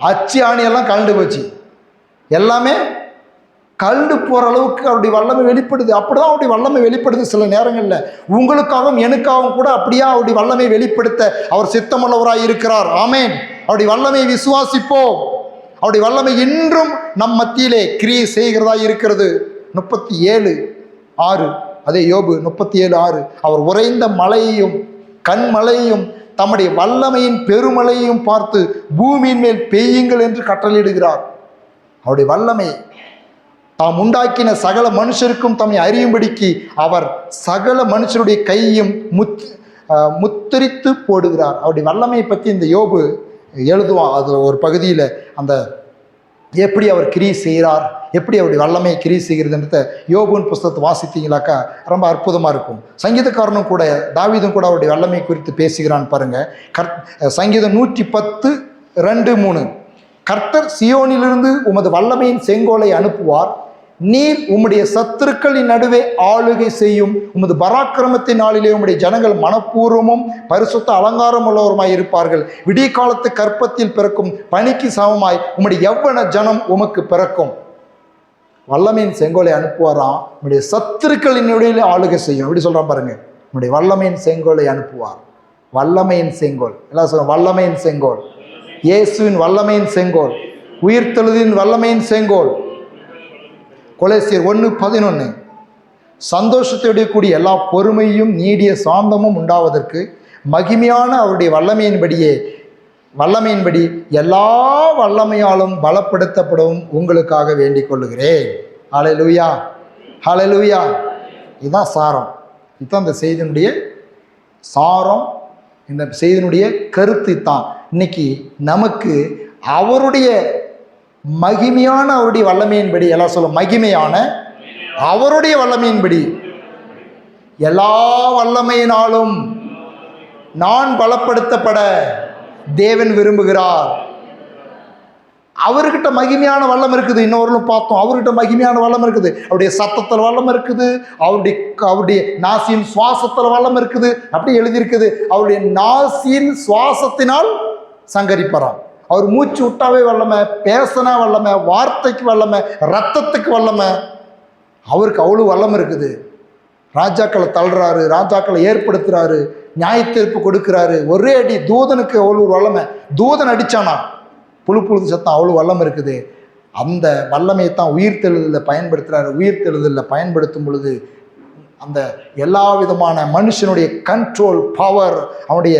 அச்சு ஆணியெல்லாம் கலண்டு போச்சு. எல்லாமே கலண்டு போகிற அளவுக்கு அவருடைய வல்லமை வெளிப்படுது. அப்படிதான் அவருடைய வல்லமை வெளிப்படுது. சில நேரங்களில் உங்களுக்காகவும் எனக்காகவும் கூட அப்படியே அவருடைய வல்லமை வெளிப்படுத்த அவர் சித்தமுள்ளவராய் இருக்கிறார். ஆமேன். அவருடைய வல்லமை விசுவாசிப்போம். அவருடைய வல்லமை இன்றும் நம் மத்தியிலே கிரியை செய்கிறதா இருக்கிறது. 37:6 அதே யோபு 37:6 அவர் உறைந்த மலையையும் கண்மலையையும் தம்முடைய வல்லமையின் பெருமலையையும் பார்த்து பூமியின் மேல் பெய்யுங்கள் என்று கட்டளையிடுகிறார். அவருடைய வல்லமை தாம் உண்டாக்கின சகல மனுஷருக்கும் தம்மை அறியும்படிக்கு அவர் சகல மனுஷருடைய கையையும் முத்தரித்து போடுகிறார். அவருடைய வல்லமையை பற்றி இந்த யோபு எழுதுவான். அது ஒரு பகுதியில் அந்த எப்படி அவர் கிரியை செய்கிறார், எப்படி அவருடைய வல்லமையை கிரியை செய்கிறதுன்றத யோபுவின் புஸ்தகத்தை வாசித்தீங்களாக்கா ரொம்ப அற்புதமாக இருக்கும். சங்கீதக்காரனும் கூட தாவீதும் கூட அவருடைய வல்லமை குறித்து பேசுகிறான் பாருங்க. சங்கீதம் 110:2-3 கர்த்தர் சியோனிலிருந்து உமது வல்லமையின் செங்கோலை அனுப்புவார், நீர் உம்முடைய சத்துருக்களின் நடுவே ஆளுகை செய்யும், உமது பராக்கிரமத்தின் நாளிலே உம்முடைய ஜனங்கள் மனப்பூர்வமும் பரிசுத்த அலங்காரம் உள்ளவருமாய் இருப்பார்கள். விடிய காலத்து கற்பத்தில் பிறக்கும் பனிக்கு சமமாய் உம்முடைய யவ்வன ஜனம் உமக்கு பிறக்கும். வல்லமையின் செங்கோலை அனுப்புவாராம், உம்முடைய சத்துருக்களின் நடுவே ஆளுகை செய்யும். எப்படி சொல்றான் பாருங்க, உம்முடைய வல்லமையின் செங்கோலை அனுப்புவார். வல்லமையின் செங்கோல், எல்லாம் சொல்ல வல்லமையின் செங்கோல், இயேசுவின் வல்லமையின் செங்கோல், உயிர்த்தெழுதின் வல்லமையின் செங்கோல். கொலோசியர் 1:11 சந்தோஷத்தோடு கூடிய எல்லா பொறுமையும் நீடிய சாந்தமும் உண்டாவதற்கு மகிமையான அவருடைய வல்லமையின்படி எல்லா வல்லமையாலும் பலப்படுத்தப்படவும் உங்களுக்காக வேண்டிக் கொள்ளுகிறேன். ஹல்லேலூயா, ஹல்லேலூயா. இதுதான் சாரம். இதுதான் இந்த செய்தியினுடைய சாரம். இந்த செய்தியினுடைய கருத்து தான். இன்னைக்கு நமக்கு அவருடைய மகிமையான அவருடைய வல்லமையின்படி, எல்லாம் சொல்ல, மகிமையான அவருடைய வல்லமையின்படி எல்லா வல்லமையினாலும் நான் பலப்படுத்தப்பட தேவன் விரும்புகிறார். அவர்கிட்ட மகிமையான வல்லம் இருக்குது. இன்னொரு பார்த்தோம், அவர்கிட்ட மகிமையான வல்லம் இருக்குது. அவருடைய சத்தத்தில் வல்லம் இருக்குது, அவருடைய நாசியின் சுவாசத்தில் வல்லம் இருக்குது. அப்படி எழுதியிருக்குது, அவருடைய நாசியின் சுவாசத்தினால் சங்கரிப்பறான். அவர் மூச்சு விட்டாவே வல்லமை, பேசினா வல்லமை, வார்த்தைக்கு வல்லமை, ரத்தத்துக்கு வல்லமை. அவருக்கு அவ்வளோ வல்லம் இருக்குது. ராஜாக்களை தள்ளுறாரு, ராஜாக்களை ஏற்படுத்துறாரு, நியாயத்தீர்ப்பு கொடுக்கிறாரு. ஒரே அடி தூதனுக்கு அவ்வளோ வல்லமை. தூதன் அடிச்சானா புழு சத்தம், அவ்வளோ வல்லம் இருக்குது. அந்த வல்லமையை தான் உயிர்த்தெழுதலில் பயன்படுத்துகிறாரு. உயிர்த்தெழுதலில் பயன்படுத்தும் பொழுது அந்த எல்லா விதமான மனுஷனுடைய கண்ட்ரோல் பவர், அவனுடைய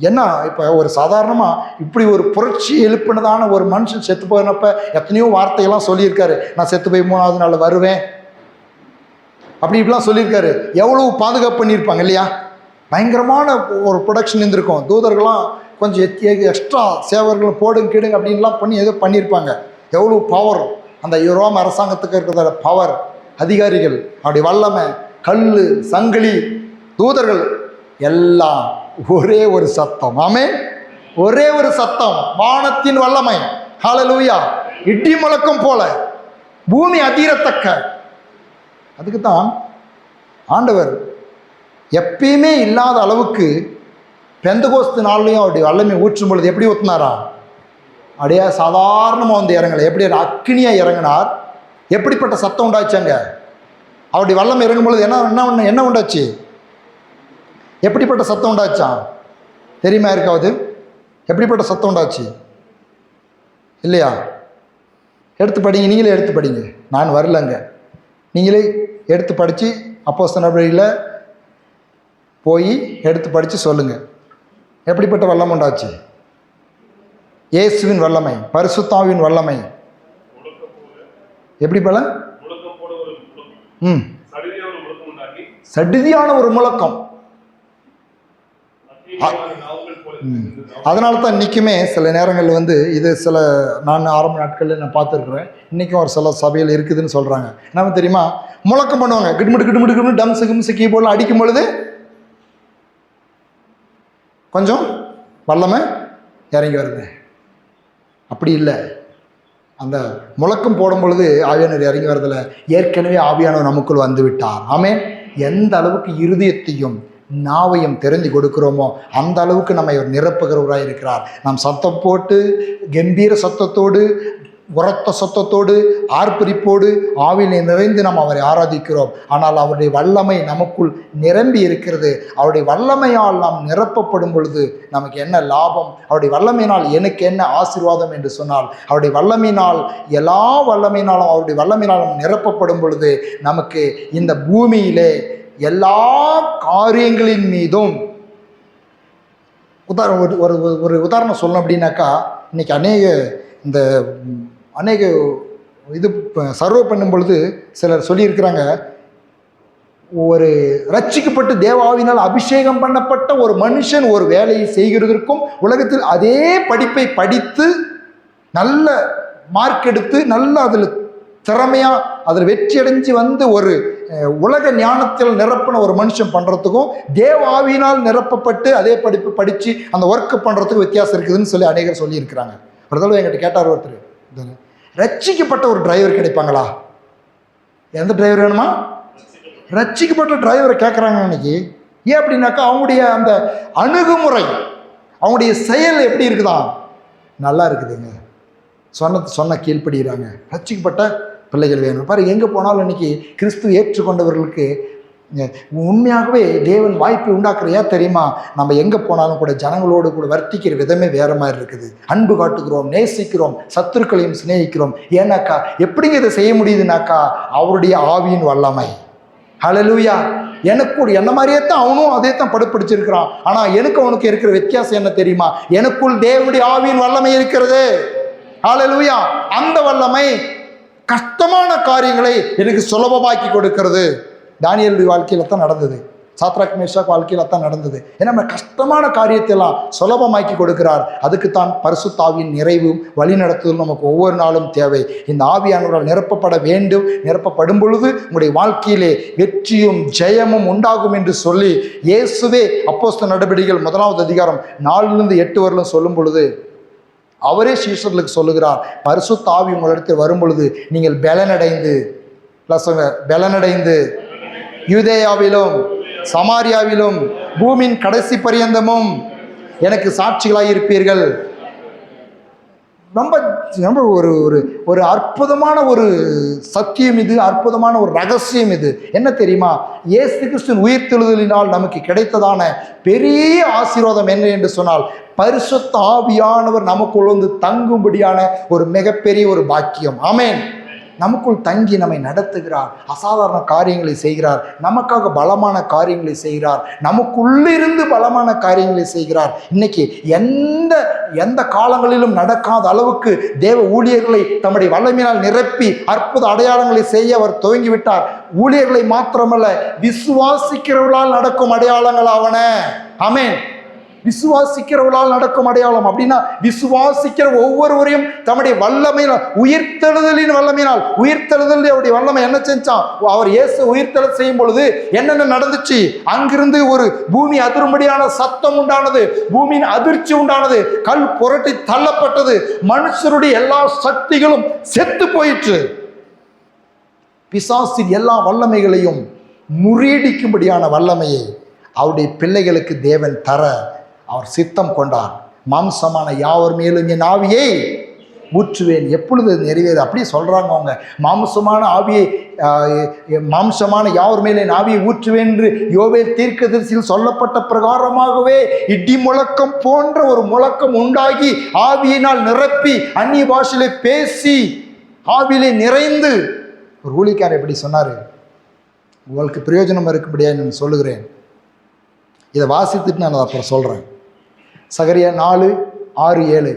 என்ன, இப்போ ஒரு சாதாரணமாக இப்படி ஒரு புரட்சி எழுப்பினதான ஒரு மனுஷன் செத்து போயினப்ப எத்தனையோ வார்த்தையெல்லாம் சொல்லியிருக்காரு. நான் செத்து போய் 3வது நாள் வருவேன், அப்படி இப்படிலாம் சொல்லியிருக்காரு. எவ்வளோ பாதுகாப்பு பண்ணியிருப்பாங்க இல்லையா? பயங்கரமான ஒரு ப்ரொடக்ஷன் இருந்திருக்கும். தூதர்கள்லாம் கொஞ்சம் எக்ஸ்ட்ரா சேவர்களும் போடுங்க கீடுங்க அப்படின்லாம் பண்ணி ஏதோ பண்ணியிருப்பாங்க. எவ்வளோ பவர் அந்த ரோம அரசாங்கத்துக்கு இருக்கிற பவர், அதிகாரிகள், அப்படி வல்லமை, கல், சங்கிலி, தூதர்கள் எல்லாம் ஒரே ஒரு சத்தம். ஆமென். ஒரே ஒரு சத்தம், வானத்தின் வல்லமை. ஹல்லேலூயா. இடி முழக்கம் போல பூமி அதிரத்தக்க. அதுக்கு தான் ஆண்டவர் எப்பயுமே இல்லாத அளவுக்கு பெந்தகோஸ்து நாள்லையும் அவருடைய வல்லமை ஊற்றும் பொழுது எப்படி ஊற்றினாரா? அப்படியே சாதாரணமாக வந்து இறங்கலை, எப்படி அக்கினியாக இறங்கினார். எப்படிப்பட்ட சத்தம் உண்டாச்சாங்க? அவருடைய வல்லமை இறங்கும் பொழுது என்ன உண்டாச்சு? எப்படிப்பட்ட சத்தம் உண்டாச்சான் தெரியுமா? இருக்காது. எப்படிப்பட்ட சத்தம் உண்டாச்சு இல்லையா? எடுத்து படிங்க, நீங்களே எடுத்து படிங்க. நான் வரலங்க, நீங்களே எடுத்து படித்து அப்போஸ்தலர் நடவடிக்கையில் போய் எடுத்து படித்து சொல்லுங்கள். எப்படிப்பட்ட வல்லம் உண்டாச்சு? இயேசுவின் வல்லமை, பரிசுத்தாவின் வல்லமை. எப்படி பல சடிதியான ஒரு முழக்கம். அதனால தான் இன்றைக்குமே சில நேரங்கள் வந்து இது சில நான் ஆரம்ப நாட்களில் நான் பார்த்துருக்குறேன். இன்றைக்கும் ஒரு சில சபையில் இருக்குதுன்னு சொல்கிறாங்க. என்ன தெரியுமா? முழக்கம் பண்ணுவாங்க, கிட்மிட்டு கிட்மிட்டு கிட்மிட்டு டம்ஸு கிம்ஸு கீபோர்ட்லாம் அடிக்கும் பொழுது கொஞ்சம் வல்லமை இறங்கி வருது. அப்படி இல்லை, அந்த முழக்கம் போடும் பொழுது ஆவியானவர் இறங்கி வரதில்லை. ஏற்கனவே ஆவியானவர் நமக்குள் வந்து விட்டார். ஆமென். எந்த அளவுக்கு இருதயத்தையும் நாவையும் தெரிந்து கொடுக்கிறோமோ அந்த அளவுக்கு நம்ம இவர் நிரப்புகிறவராக இருக்கிறார். நாம் சத்தம் போட்டு கம்பீர சத்தத்தோடு, உரத்த சத்தத்தோடு, ஆர்ப்பரிப்போடு, ஆவியிலே நிறைந்து நாம் அவரை ஆராதிக்கிறோம். ஆனால் அவருடைய வல்லமை நமக்குள் நிரம்பி இருக்கிறது. அவருடைய வல்லமையால் நாம் நிரப்பப்படும் பொழுது நமக்கு என்ன லாபம்? அவருடைய வல்லமையினால் எனக்கு என்ன ஆசீர்வாதம் என்று சொன்னால், அவருடைய வல்லமையினால், எல்லா வல்லமையினாலும் அவருடைய வல்லமையினாலும் நிரப்பப்படும் பொழுது நமக்கு இந்த பூமியிலே எல்லா காரியங்களின் மீதும் ஒரு உதாரணம் சொல்லணும் அப்படின்னாக்கா, இன்னைக்கு அநேக இது சர்வே பண்ணும் பொழுது சிலர் சொல்லியிருக்கிறாங்க, ஒரு ரட்சிக்கப்பட்டு தேவாவினால் அபிஷேகம் பண்ணப்பட்ட ஒரு மனுஷன் ஒரு வேலையை செய்கிறதற்கும் உலகத்தில் அதே படிப்பை படித்து நல்ல மார்க் எடுத்து நல்ல அதில் திறமையாக அதில் வெற்றி அடைஞ்சு வந்து ஒரு உலக ஞானத்தில் நிரப்பின ஒரு மனுஷன் பண்ணுறதுக்கும் தேவாவினால் நிரப்பப்பட்டு அதே படிப்பு படித்து அந்த ஒர்க்கு பண்ணுறதுக்கு வித்தியாசம் இருக்குதுன்னு சொல்லி அநேகர் சொல்லியிருக்கிறாங்க. ஒரு தடவை என்கிட்ட கேட்டார் ஒருத்தர், ரட்சிக்கப்பட்ட ஒரு டிரைவர் கிடைப்பாங்களா? எந்த டிரைவர் வேணுமா? ரட்சிக்கப்பட்ட டிரைவரை கேட்குறாங்க இன்னைக்கு. ஏன் அப்படின்னாக்கா அவங்களுடைய அந்த அணுகுமுறை, அவங்களுடைய செயல் எப்படி இருக்குதான்? நல்லா இருக்குதுங்க. சொன்ன கீழ்ப்படுகிறாங்க. ரட்சிக்கப்பட்ட பிள்ளைகள் வேணும். பாரு, எங்கே போனாலும் இன்னைக்கு கிறிஸ்து ஏற்றுக்கொண்டவர்களுக்கு உண்மையாகவே தேவன் வாய்ப்பை உண்டாக்குற. ஏன் தெரியுமா? நம்ம எங்கே போனாலும் கூட ஜனங்களோடு கூட வர்த்திக்கிற விதமே வேறு மாதிரி இருக்குது. அன்பு காட்டுகிறோம், நேசிக்கிறோம், சத்துருக்களையும் சிநேகிக்கிறோம். ஏன்னாக்கா எப்படிங்க இதை செய்ய முடியுதுனாக்கா அவருடைய ஆவியின் வல்லமை. ஹல்லேலூயா. எனக்குள் என்ன மாதிரியே தான் அவனும் அதே தான் படிச்சிருக்கிறான். ஆனால் எனக்கு அவனுக்கு இருக்கிற வித்தியாசம் என்ன தெரியுமா? எனக்குள் தேவனுடைய ஆவியின் வல்லமை இருக்கிறது. ஹல்லேலூயா. அந்த வல்லமை கஷ்டமான காரியங்களை எனக்கு சுலபமாக்கி கொடுக்கிறது. தானியேலுடைய வாழ்க்கையில தான் நடந்தது, சாத்ராக் மேஷாக் வாழ்க்கையில தான் நடந்தது. ஏன்னா நம்ம கஷ்டமான காரியத்தை எல்லாம் சுலபமாக்கி கொடுக்கிறார். அதுக்கு தான் பரிசுத்த ஆவியின் நிறைவும் வழி நடத்துதலும் நமக்கு ஒவ்வொரு நாளும் தேவை. இந்த ஆவியானவரால் நிரப்பப்பட வேண்டும். நிரப்பப்படும் பொழுது உங்களுடைய வாழ்க்கையிலே வெற்றியும் ஜெயமும் உண்டாகும் என்று சொல்லி இயேசுவே அப்போஸ்தலர் நடபடிகள் 1வது அதிகாரம் 4-8 வரலும் சொல்லும் பொழுது அவரே சீஷர்களுக்கு சொல்லுகிறார், பரிசுத்த ஆவி உங்களிடத்தில் வரும் பொழுது நீங்கள் பலனடைந்து யூதேயாவிலும் சமாரியாவிலும் பூமியின் கடைசி பரியந்தமும் எனக்கு சாட்சிகளாய் இருப்பீர்கள். ரொம்ப ரொம்ப ஒரு ஒரு ஒரு அற்புதமான ஒரு சத்தியம் இது, அற்புதமான ஒரு ரகசியம் இது. என்ன தெரியுமா? இயேசு கிறிஸ்துவின் உயிர்த்தெழுதலினால் நமக்கு கிடைத்ததான பெரிய ஆசீர்வாதம் என்ன என்று சொன்னால், பரிசுத்த ஆவியானவர் நமக்குள் வந்து தங்கும்படியான ஒரு மிகப்பெரிய ஒரு பாக்கியம். ஆமென். நமக்குள் தங்கி நம்மை நடத்துகிறார், அசாதாரண காரியங்களை செய்கிறார், நமக்காக பலமான காரியங்களை செய்கிறார், நமக்குள்ளிருந்து பலமான காரியங்களை செய்கிறார். இன்னைக்கு எந்த காலங்களிலும் நடக்காத அளவுக்கு தேவ ஊழியர்களை தம்முடைய வல்லமையினால் நிரப்பி அற்புத அடையாளங்களை செய்ய அவர் துவங்கிவிட்டார். ஊழியர்களை மாத்திரமல்ல, விசுவாசிக்கிறவர்களால் நடக்கும் அடையாளங்கள் ஆவன. ஆமென். விசுவாசிக்கிறவர்களால் நடக்கும் அடையாளம் அப்படின்னா, விசுவாசிக்கிற ஒவ்வொருவரையும் தம்முடைய வல்லமையினால், உயிர்த்தெழுதலின் வல்லமையினால், உயிர்த்தெழுதல் அவருடைய வல்லமை என்ன செஞ்சான்? அவர் இயேசு உயிர்த்தெழ செய்யும் பொழுது என்னென்ன நடந்துச்சு? அங்கிருந்து ஒரு பூமி அதிரும்படியான சத்தம் உண்டானது, பூமியின் அதிர்ச்சி உண்டானது, கல் புரட்டி தள்ளப்பட்டது, மனுஷருடைய எல்லா சக்திகளும் செத்து போயிற்று. பிசாசின் எல்லா வல்லமைகளையும் முறியடிக்கும்படியான வல்லமையை அவருடைய பிள்ளைகளுக்கு தேவன் தர அவர் சித்தம் கொண்டார். மாம்சமான யாவர் மேலும் என் ஆவியை ஊற்றுவேன். எப்பொழுது நிறைவேறு? அப்படியே சொல்றாங்க அவங்க. மாம்சமான யாவர் மேலே என் ஆவியை ஊற்றுவேன் என்று யோவேல் தீர்க்கதரிசியில் சொல்லப்பட்ட பிரகாரமாகவே இடி முழக்கம் போன்ற ஒரு முழக்கம் உண்டாகி ஆவியினால் நிரப்பி அந்நிய பாஷையிலே பேசி ஆவியிலே நிறைந்து ஒரு ஊழியக்காரர் எப்படி சொன்னாரு, உங்களுக்கு பிரயோஜனம் இருக்கும்படியா நான் சொல்லுகிறேன். இதை வாசித்துட்டு நான் அப்புறம் சொல்கிறேன். சகரியா 4:6-7.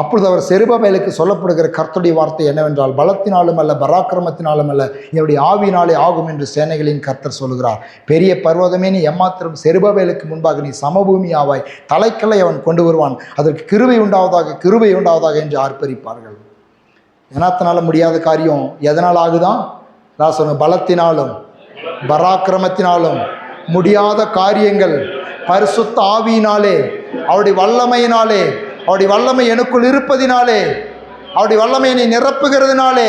அப்பொழுது அவர் செருபாபேலுக்கு சொல்லப்படுகிற கர்த்தருடைய வார்த்தை என்னவென்றால், பலத்தினாலும் அல்ல பராக்கிரமத்தினாலும் அல்ல, என்னுடைய ஆவியினாலே ஆகும் என்று சேனைகளின் கர்த்தர் சொல்கிறார். பெரிய பர்வதமே, நீ எம்மாத்திரம் செருபாபேலுக்கு முன்பாக நீ சமபூமி ஆவாய், தலைக்கல்லை அவன் கொண்டு வருவான், அதற்கு கிருபை உண்டாவதாக என்று ஆர்ப்பரிப்பார்கள். என்னத்தினால முடியாத காரியம் எதனால் ஆகுதான்? நான் சொன்ன பலத்தினாலும் பராக்கிரமத்தினாலும் முடியாத காரியங்கள் பரிசுத்த ஆவியினாலே, அவருடைய வல்லமையினாலே, அவருடைய வல்லமை எனக்குள் இருப்பதினாலே, அவருடைய வல்லமையை நிரப்புகிறதுனாலே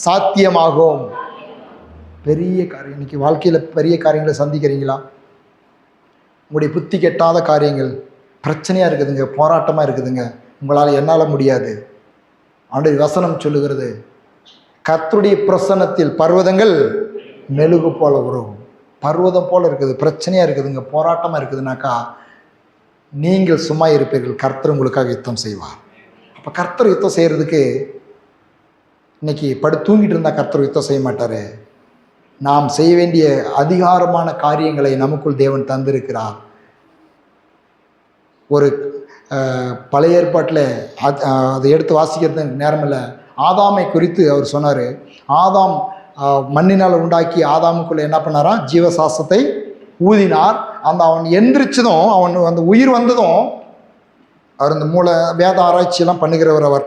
சாத்தியமாகும். பெரிய காரியம். இன்னைக்கு வாழ்க்கையில் பெரிய காரியங்களை சந்திக்கிறீங்களா? உங்களுடைய புத்தி கெட்டாத காரியங்கள் பிரச்சனையாக இருக்குதுங்க, போராட்டமாக இருக்குதுங்க, உங்களால் என்னால் முடியாது. அவருடைய வசனம் சொல்லுகிறது, கர்த்தருடைய பிரசன்னத்தில் பர்வதங்கள் மெழுகு போல உருகும். பர்வதம் போல இருக்குது, பிரச்சனையாக இருக்குதுங்க, போராட்டமாக இருக்குதுனாக்கா நீங்கள் சும்மா இருப்பீர்கள், கர்த்தர் உங்களுக்காக யுத்தம் செய்வார். அப்போ கர்த்தர் யுத்தம் செய்கிறதுக்கு இன்னைக்கு தூங்கிட்டு இருந்தால் கர்த்தர் யுத்தம் செய்ய மாட்டார். நாம் செய்ய வேண்டிய அதிகாரமான காரியங்களை நமக்குள் தேவன் தந்திருக்கிறார். ஒரு பழைய ஏற்பாட்டில் அதை எடுத்து வாசிக்கிறது நேரம் இல்லை. ஆதாமை குறித்து அவர் சொன்னார். ஆதாம் மண்ணினால் உண்டாக்கி ஆதாமுக்குள்ளே என்ன பண்ணாராம்? ஜீவசாஸ்திரத்தை ஊதினார். அவன் எந்திரிச்சதும், அவன் அந்த உயிர் வந்ததும், அவர் இந்த வேத ஆராய்ச்சியெல்லாம் பண்ணுகிறவர்.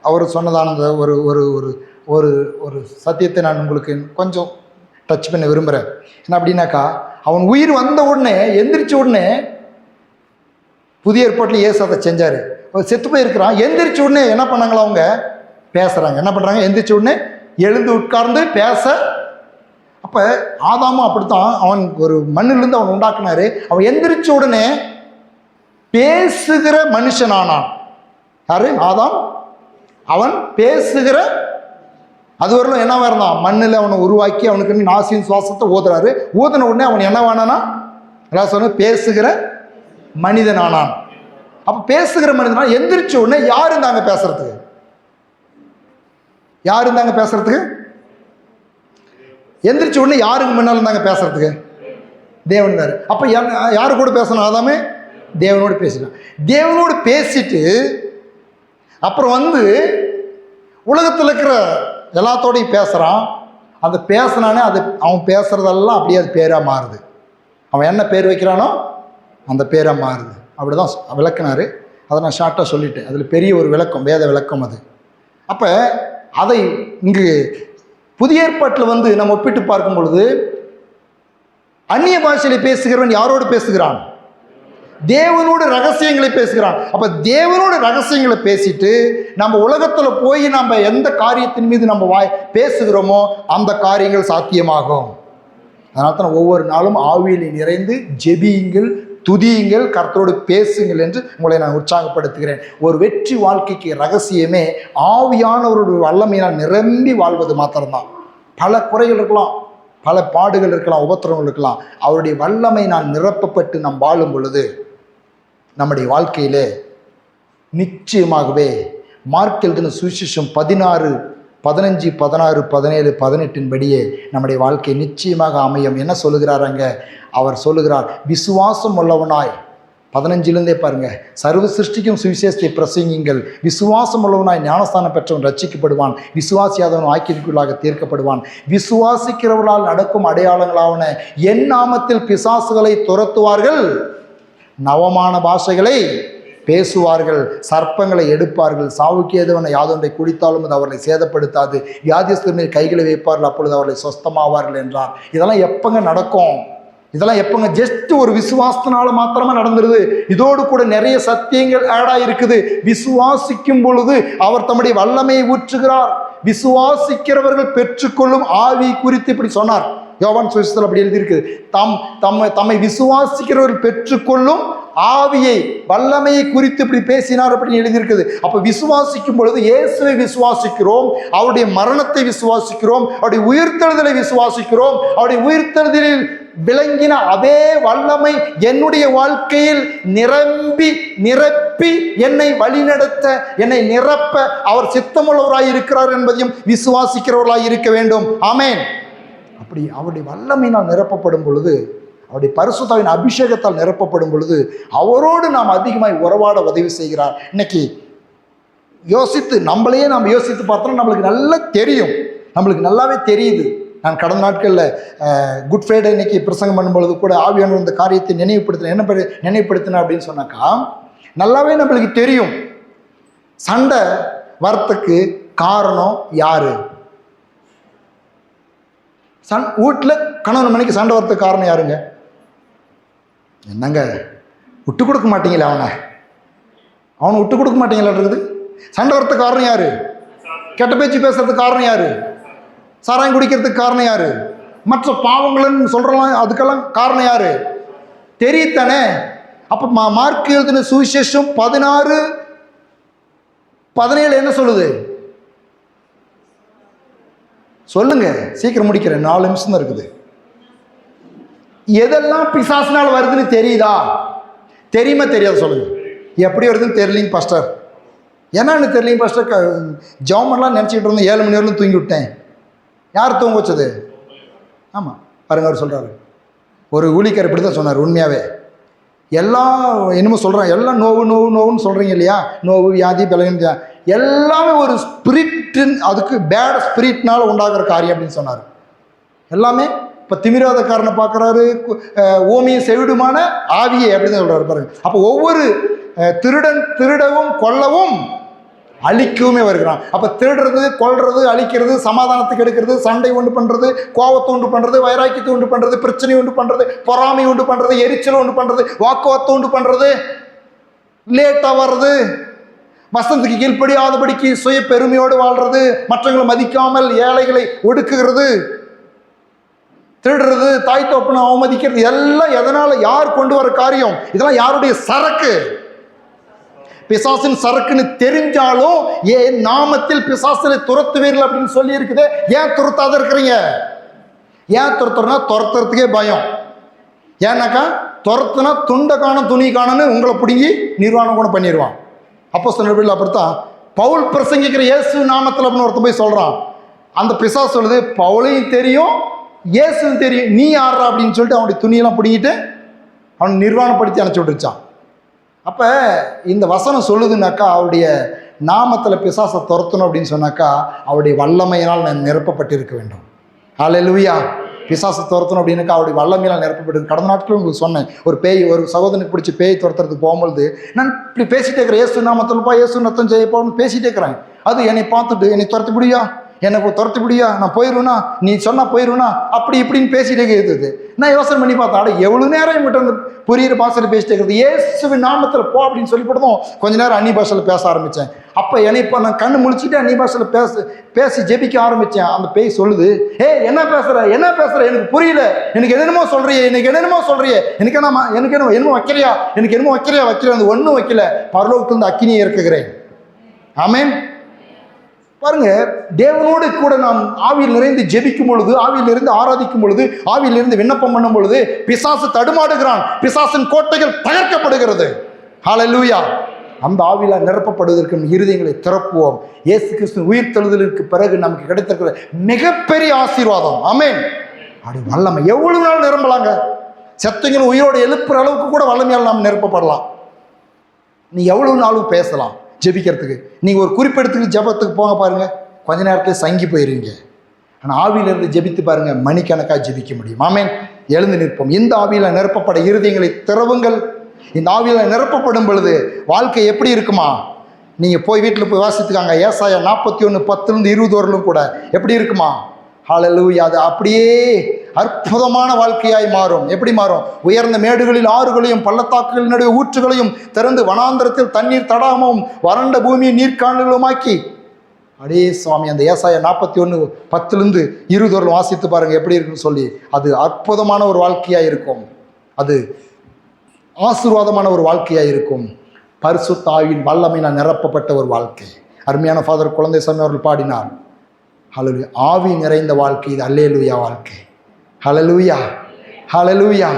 அவர் சொன்னதான அந்த ஒரு ஒரு ஒரு ஒரு ஒரு சத்தியத்தை நான் உங்களுக்கு கொஞ்சம் டச் பண்ண விரும்புகிறேன். என்ன அப்படின்னாக்கா, அவன் உயிர் வந்த உடனே, எந்திரிச்ச உடனே, புதிய ஏற்பாட்டில் இயேசு அதை செஞ்சார். செத்து போயிருக்கிறான், எந்திரிச்ச உடனே என்ன பண்ணாங்களா? அவங்க பேசுகிறாங்க. என்ன பண்ணுறாங்க? எந்திரிச்ச உடனே எழுந்து உட்கார்ந்து பேச. அப்போ ஆதாமும் அப்படித்தான். அவன் ஒரு மண்ணிலிருந்து அவன் உண்டாக்குனாரு. அவன் எந்திரிச்ச உடனே பேசுகிற மனுஷனானான். யாரு? ஆதாம். அவன் பேசுகிற, அதுவரையிலும் என்னவா இருந்தான்? மண்ணில் அவனை உருவாக்கி அவனுக்கு நாசியின் சுவாசத்தை ஊதுறாரு. ஊதின உடனே அவன் என்னவானானா? எல்லாம் சொன்ன பேசுகிற மனிதனானான். அப்போ பேசுகிற மனிதனா எந்திரிச்ச உடனே யார் இருந்தாங்க பேசுறதுக்கு? யார் இருந்தாங்க பேசுறதுக்கு? எந்திரிச்ச உடனே யாருக்கு முன்னால் இருந்தாங்க பேசுறதுக்கு? தேவன் வேறு. அப்போ யாரு கூட பேசணும்? ஆதாமே தேவனோடு பேசினான். தேவனோடு பேசிட்டு அப்புறம் உலகத்தில் இருக்கிற எல்லாத்தோடையும் பேசுகிறான். அந்த பேசினானே அது அவன் பேசுகிறதெல்லாம் அப்படியே அது பேராக மாறுது. அவன் என்ன பேர் வைக்கிறானோ அந்த பேராக மாறுது. அப்படி தான் விளக்குனார். அதை நான் ஷார்ட்டாக சொல்லிட்டேன். அதில் பெரிய ஒரு விளக்கம், வேத விளக்கம் அது. அப்போ அதை இங்கு புதிய ஏற்பாட்டில் நம்ம ஒப்பிட்டு பார்க்கும் பொழுது அந்நிய பாஷையில பேசுகிறவன் யாரோடு பேசுகிறான்? தேவனோடு ரகசியங்களை பேசுகிறான். அப்ப தேவனோடு ரகசியங்களை பேசிட்டு நம்ம உலகத்துல போய் நம்ம எந்த காரியத்தின் மீது நம்ம பேசுகிறோமோ அந்த காரியங்கள் சாத்தியமாகும். அதனால தான் ஒவ்வொரு நாளும் ஆவியில் நிறைந்து ஜெபியுங்கள், துதியுங்கள், கர்த்தரோடு பேசுங்கள் என்று உங்களை நான் உற்சாகப்படுத்துகிறேன். ஒரு வெற்றி வாழ்க்கைக்கு ரகசியமே ஆவியானவருடைய வல்லமையினால் நிரம்பி வாழ்வது மாத்திரம்தான். பல குறைகள் இருக்கலாம், பல பாடுகள் இருக்கலாம், உபத்திரங்கள் இருக்கலாம். அவருடைய வல்லமை நான் நிரப்பப்பட்டு நாம் வாழும் பொழுது நம்முடைய வாழ்க்கையிலே நிச்சயமாகவே மார்க் எழுதின சுவிசேஷம் 16, 15, 16, 17, 18 படியே நம்முடைய வாழ்க்கை நிச்சயமாக அமையும். என்ன சொல்லுகிறார் அங்க? அவர் சொல்லுகிறார், விசுவாசம் உள்ளவனாய் 15லேருந்தே பாருங்க, சர்வ சிருஷ்டிக்கும் சுவிசேஷத்தை பிரசங்கிங்கள், விசுவாசம் உள்ளவனாய் ஞானஸ்தானம் பெற்றவன் ரட்சிக்கப்படுவான், விசுவாசியாதவன் ஆக்கியத்துக்குள்ளாக தீர்க்கப்படுவான். விசுவாசிக்கிறவர்களால் நடக்கும் அடையாளங்களாவன என் நாமத்தில் பிசாசுகளை துரத்துவார்கள், நவமான பாஷைகளை பேசுவார்கள், சர்ப்பங்களை எடுப்பார்கள், சாவுக்கு ஏதுவன யாதொன்றை குடித்தாலும் அது அவர்களை சேதப்படுத்தாது, வியாதிஸ்தர் மேல் கைகளை வைப்பார்கள், அப்பொழுது அவர்களை சொஸ்தமாவார்கள் என்றார். இதெல்லாம் எப்பங்க நடக்கும்? இதெல்லாம் எப்பங்க? ஜஸ்ட் ஒரு விசுவாசத்தினால மாத்திரமா நடந்துருது. இதோடு கூட நிறைய சத்தியங்கள் ஆடா இருக்குது. விசுவாசிக்கும் பொழுது அவர் தம்முடைய வல்லமையை ஊற்றுகிறார். விசுவாசிக்கிறவர்கள் பெற்றுக்கொள்ளும் ஆவி குறித்து இப்படி சொன்னார். யோவான் சுவிசேஷத்தில் அப்படி எழுதியிருக்கு, தம்மை விசுவாசிக்கிறவர்கள் பெற்றுக்கொள்ளும் ஆவியை, வல்லமையை குறித்து இப்படி பேசினார் அப்படின்னு எழுதியிருக்குது. அப்ப விசுவாசிக்கும் பொழுது இயேசுவை விசுவாசிக்கிறோம், அவருடைய மரணத்தை விசுவாசிக்கிறோம், அவருடைய உயிர்த்தெழுதலை விசுவாசிக்கிறோம். அவருடைய உயிர்த்தெழுதலில் விளங்கின அதே வல்லமை என்னுடைய வாழ்க்கையில் நிரப்பி என்னை வழிநடத்த, என்னை நிரப்ப அவர் சித்தமுள்ளவராய் இருக்கிறார் என்பதையும் விசுவாசிக்கிறவர்களாய் இருக்க வேண்டும். ஆமென். அப்படி அவருடைய வல்லமையினால் நிரப்பப்படும் பொழுது, அவருடைய பரிசுத்தாவின் அபிஷேகத்தால் நிரப்பப்படும் பொழுது அவரோடு நாம் அதிகமாய் உறவாட உதவி செய்கிறார். இன்னைக்கு நம்மளையே நாம் யோசித்து பார்த்தோம்னா நம்மளுக்கு நல்லா தெரியும், நம்மளுக்கு நல்லாவே தெரியுது. நான் கடந்த நாட்களில் குட் ஃப்ரைடே இன்னைக்கு பிரசங்கம் பண்ணும்பொழுது கூட ஆவியானவர் இந்த காரியத்தை நினைவுபடுத்தினேன் அப்படின்னு சொன்னாக்கா, நல்லாவே நம்மளுக்கு தெரியும் சண்டை வரத்துக்கு காரணம் யாரு? வீட்டில் கணவன் மணிக்கு சண்டை வரத்துக்கு காரணம் யாருங்க? என்னங்க விட்டு கொடுக்க மாட்டீங்களா? அவனை விட்டு கொடுக்க மாட்டீங்களா இருக்குது? சண்டை வரத்துக்கு காரணம் யாரு? கெட்ட பேச்சு பேசுறதுக்கு காரணம் யாரு? சாராயம் குடிக்கிறதுக்கு காரணம் யாரு? மற்ற பாவங்கள்னு சொல்றலாம், அதுக்கெல்லாம் காரணம் யாரு? தெரியுத்தானே. அப்ப மார்க் எழுதின சுவிசேஷம் 16, 17 என்ன சொல்லுது? சொல்லுங்க, சீக்கிரம் முடிக்கிறேன், 4 நிமிஷம் தான் இருக்குது. எதெல்லாம் பிசாசினால் வருதுன்னு தெரியுதா? தெரியுமா தெரியாது? சொல்லுங்க. எப்படி வருதுன்னு தெரியலிங்க பாஸ்டர். என்னன்னு தெரியலிங்க பாஸ்டர். ஜவமெல்லாம் நினச்சிக்கிட்டு இருந்தேன், 7 மணி நேரம் தூங்கி விட்டேன். யார் தூங்க வச்சது? ஆமாம் பாருங்க, அவர் சொல்கிறாரு. ஒரு ஊழியக்காரர் இப்படி தான் சொன்னார். உண்மையாகவே எல்லாம் என்னமோ சொல்கிறாங்க, எல்லாம் நோவுன்னு சொல்கிறீங்க இல்லையா? நோவு, வியாதி, பலகீனம் எல்லாமே ஒரு ஸ்பிரிட்டின், அதுக்கு பேட் ஸ்பிரிட்னால உண்டாகிற காரியம் அப்படின்னு சொன்னார். எல்லாமே இப்போ திமிராதக்காரனை பார்க்குறாரு, ஓமியும் செவிடுமான ஆவியை அப்படின்னு சொல்கிறாரு பாருங்க. அப்போ ஒவ்வொரு திருடவும் கொல்லவும் அழிக்கவுமே வருகிறான். அப்போ திருடுறது, கொல்றது, அழிக்கிறது, சமாதானத்துக்கு எடுக்கிறது, சண்டை உண்டு பண்ணுறது, கோபத்தை உண்டு பண்ணுறது, வைராக்கியத்தை உண்டு பண்ணுறது, பிரச்சனை உண்டு பண்ணுறது, பொறாமை உண்டு பண்ணுறது, எரிச்சல் உண்டு பண்ணுறது, வாக்குவாதத்தை உண்டு பண்ணுறது, லேட்டாக வர்றது, வசந்தத்துக்கு கீழ்ப்படியாதபடிக்கு சுய பெருமையோடு வாழ்றது, மற்றவங்களை மதிக்காமல் ஏழைகளை ஒடுக்குகிறது, திருடுறது, தாய் தோப்பனை அவமதிக்கிறது, எல்லாம் எதனால? யார் கொண்டு வர காரியம்? இதெல்லாம் யாருடைய சரக்கு? பிசாசின் சரக்குன்னு தெரிஞ்சாலும் ஏன் நாமத்தில் பிசாசினை துரத்துவீர்கள் அப்படின்னு சொல்லி இருக்குது. ஏன் துரத்தாத இருக்கிறீங்க? ஏன் துரத்துறனா? துரத்துறதுக்கே பயம். ஏன்னாக்கா துரத்துனா துண்டை காணும் துணி காணுன்னு உங்களை பிடுங்கி நிர்வாணம் கூட பண்ணிடுவான். அப்போஸ்தலர் நடவடிக்கைகள் அப்படித்தான். பவுல் பிரசங்கிக்கிற இயேசு நாமத்தில் அப்படின்னு ஒருத்தர் போய் சொல்றான். அந்த பிசாசு சொல்லுது, பவுலையும் தெரியும் இயேசுன்னு தெரியும், நீ யாரா அப்படின்னு சொல்லிட்டு அவனுடைய துணியெல்லாம் பிடிங்கிட்டு அவனை நிர்வாணப்படுத்தி அனுப்பிச்சி விட்டுருச்சான். அப்போ இந்த வசனம் சொல்லுதுன்னாக்கா, அவருடைய நாமத்தில் பிசாசை துரத்தணும் அப்படின்னு சொன்னாக்கா அவருடைய வல்லமையினால் நான் நிரப்பப்பட்டிருக்க வேண்டும். ஹல்லேலூயா. பிசாசை துரத்தணும் அப்படின்னாக்கா அவருடைய வல்லமையினால் நிரப்பப்பட்டு. கடந்த நாட்கள் உங்களுக்கு சொன்னேன், ஒரு சகோதரனுக்கு பிடிச்சி பேய் துரத்துறதுக்கு போகும்பொழுது நான் இப்படி பேசிட்டே இருக்கிறேன், இயேசு நாமத்தில்ப்பா, இயேசு நத்தம் செய்யப்பான்னு பேசிட்டே இருக்கிறேன். அது என்னை பார்த்துட்டு, என்னை துரத்தி முடியா, எனக்கு துரத்தி முடியா, நான் போயிடுவேனா, நீ சொன்னால் போயிடுவேனா, அப்படி இப்படின்னு பேசிட்டே இருக்குது. நான் யோசனை பண்ணி பார்த்தேன், எவ்வளோ நேரம் இவங்கிட்ட வந்து புரியிற பாஷையில் பேசிட்டே இருக்கிறது. இயேசுவின் நாமத்தில் போ அப்படின்னு சொல்லி போட்டதும் கொஞ்ச நேரம் அந்நிய பாஷையில் பேச ஆரம்பித்தேன். அப்போ என்னை இப்போ நான் கண்ணு முழிச்சுட்டு அந்நிய பாஷையில் பேசி ஜெபிக்க ஆரம்பித்தேன். அந்த பேய் சொல்லுது, என்ன பேசுகிற, எனக்கு புரியல, எனக்கு என்னென்னமோ சொல்கிறியே, எனக்கு என்னமோ வைக்கிறியா, அது ஒன்றும் வைக்கல, பரலோகத்திலிருந்து அக்கினியை இறக்குகிறேன். ஆமென். பாருங்க, தேவனோடு கூட நாம் ஆவியில் நிறைந்து ஜெபிக்கும் பொழுது, ஆவியில் இருந்து ஆராதிக்கும் பொழுது, ஆவியில் இருந்து விண்ணப்பம் பண்ணும் பொழுது பிசாசு தடுமாடுகிறான், பிசாசின் கோட்டைகள் தகர்க்கப்படுகிறது. ஹல்லேலூயா. அந்த ஆவியில நிரப்பப்படுவதற்கு இருதயங்களை திறப்புவோம். இயேசு கிறிஸ்து உயிர்த்தெழுதலுக்கு பிறகு நமக்கு கிடைத்திருக்கிற மிகப்பெரிய ஆசீர்வாதம். ஆமென். அப்படி வல்லமை எவ்வளவு நாள் நிரம்பலாங்க. செத்தவங்களும் உயிரோடு எழுப்புற அளவுக்கு கூட வல்லமையால் நாம் நிரப்பப்படலாம். நீ எவ்வளவு நாளும் பேசலாம் ஜெபிக்கிறதுக்கு. நீங்கள் ஒரு குறிப்பெடுத்துக்கு ஜெபத்துக்கு போங்க பாருங்கள், கொஞ்ச நேரத்தில் சங்கி போயிருவீங்க. ஆனால் ஆவியிலிருந்து ஜெபித்து பாருங்கள், மணிக்கணக்காக ஜெபிக்க முடியும். ஆமென். எழுந்து நிற்போம். இந்த ஆவியில் நிரப்பப்பட இருதயங்களை திறவுங்கள். இந்த ஆவியில் நிரப்பப்படும் பொழுது வாழ்க்கை எப்படி இருக்குமா? நீங்கள் போய் வீட்டில் போய் வாசித்துக்காங்க. ஏசாயா 41:10-20 வரலும் கூட எப்படி இருக்குமா? ஹல்லேலூயா. அது அப்படியே அற்புதமான வாழ்க்கையாய் மாறும். எப்படி மாறும்? உயர்ந்த மேடுகளில் ஆறுகளையும் பள்ளத்தாக்குகளின் நடுவே ஊற்றுகளையும் திறந்து வனாந்தரத்தில் தண்ணீர் தடாகமும் வறண்ட பூமியை நீர்க்காணலுமாக்கி. அடே சுவாமி, அந்த ஏசாயா 41:10-20 வரலும் வாசித்து பாருங்கள் எப்படி இருக்குன்னு சொல்லி. அது அற்புதமான ஒரு வாழ்க்கையாக இருக்கும். அது ஆசீர்வாதமான ஒரு வாழ்க்கையாக இருக்கும். பரிசுத்த ஆவியின் வல்லமையினால் நிரப்பப்பட்ட ஒரு வாழ்க்கை. அருமையான ஃபாதர் குழந்தை சாமி அவர்கள் பாடினார். ஹல்லேலூயா. ஆவி நிறைந்த வாழ்க்கை இது. அல்லேலூயா வாழ்க்கை. ஹல்லேலூயா, ஹல்லேலூயா.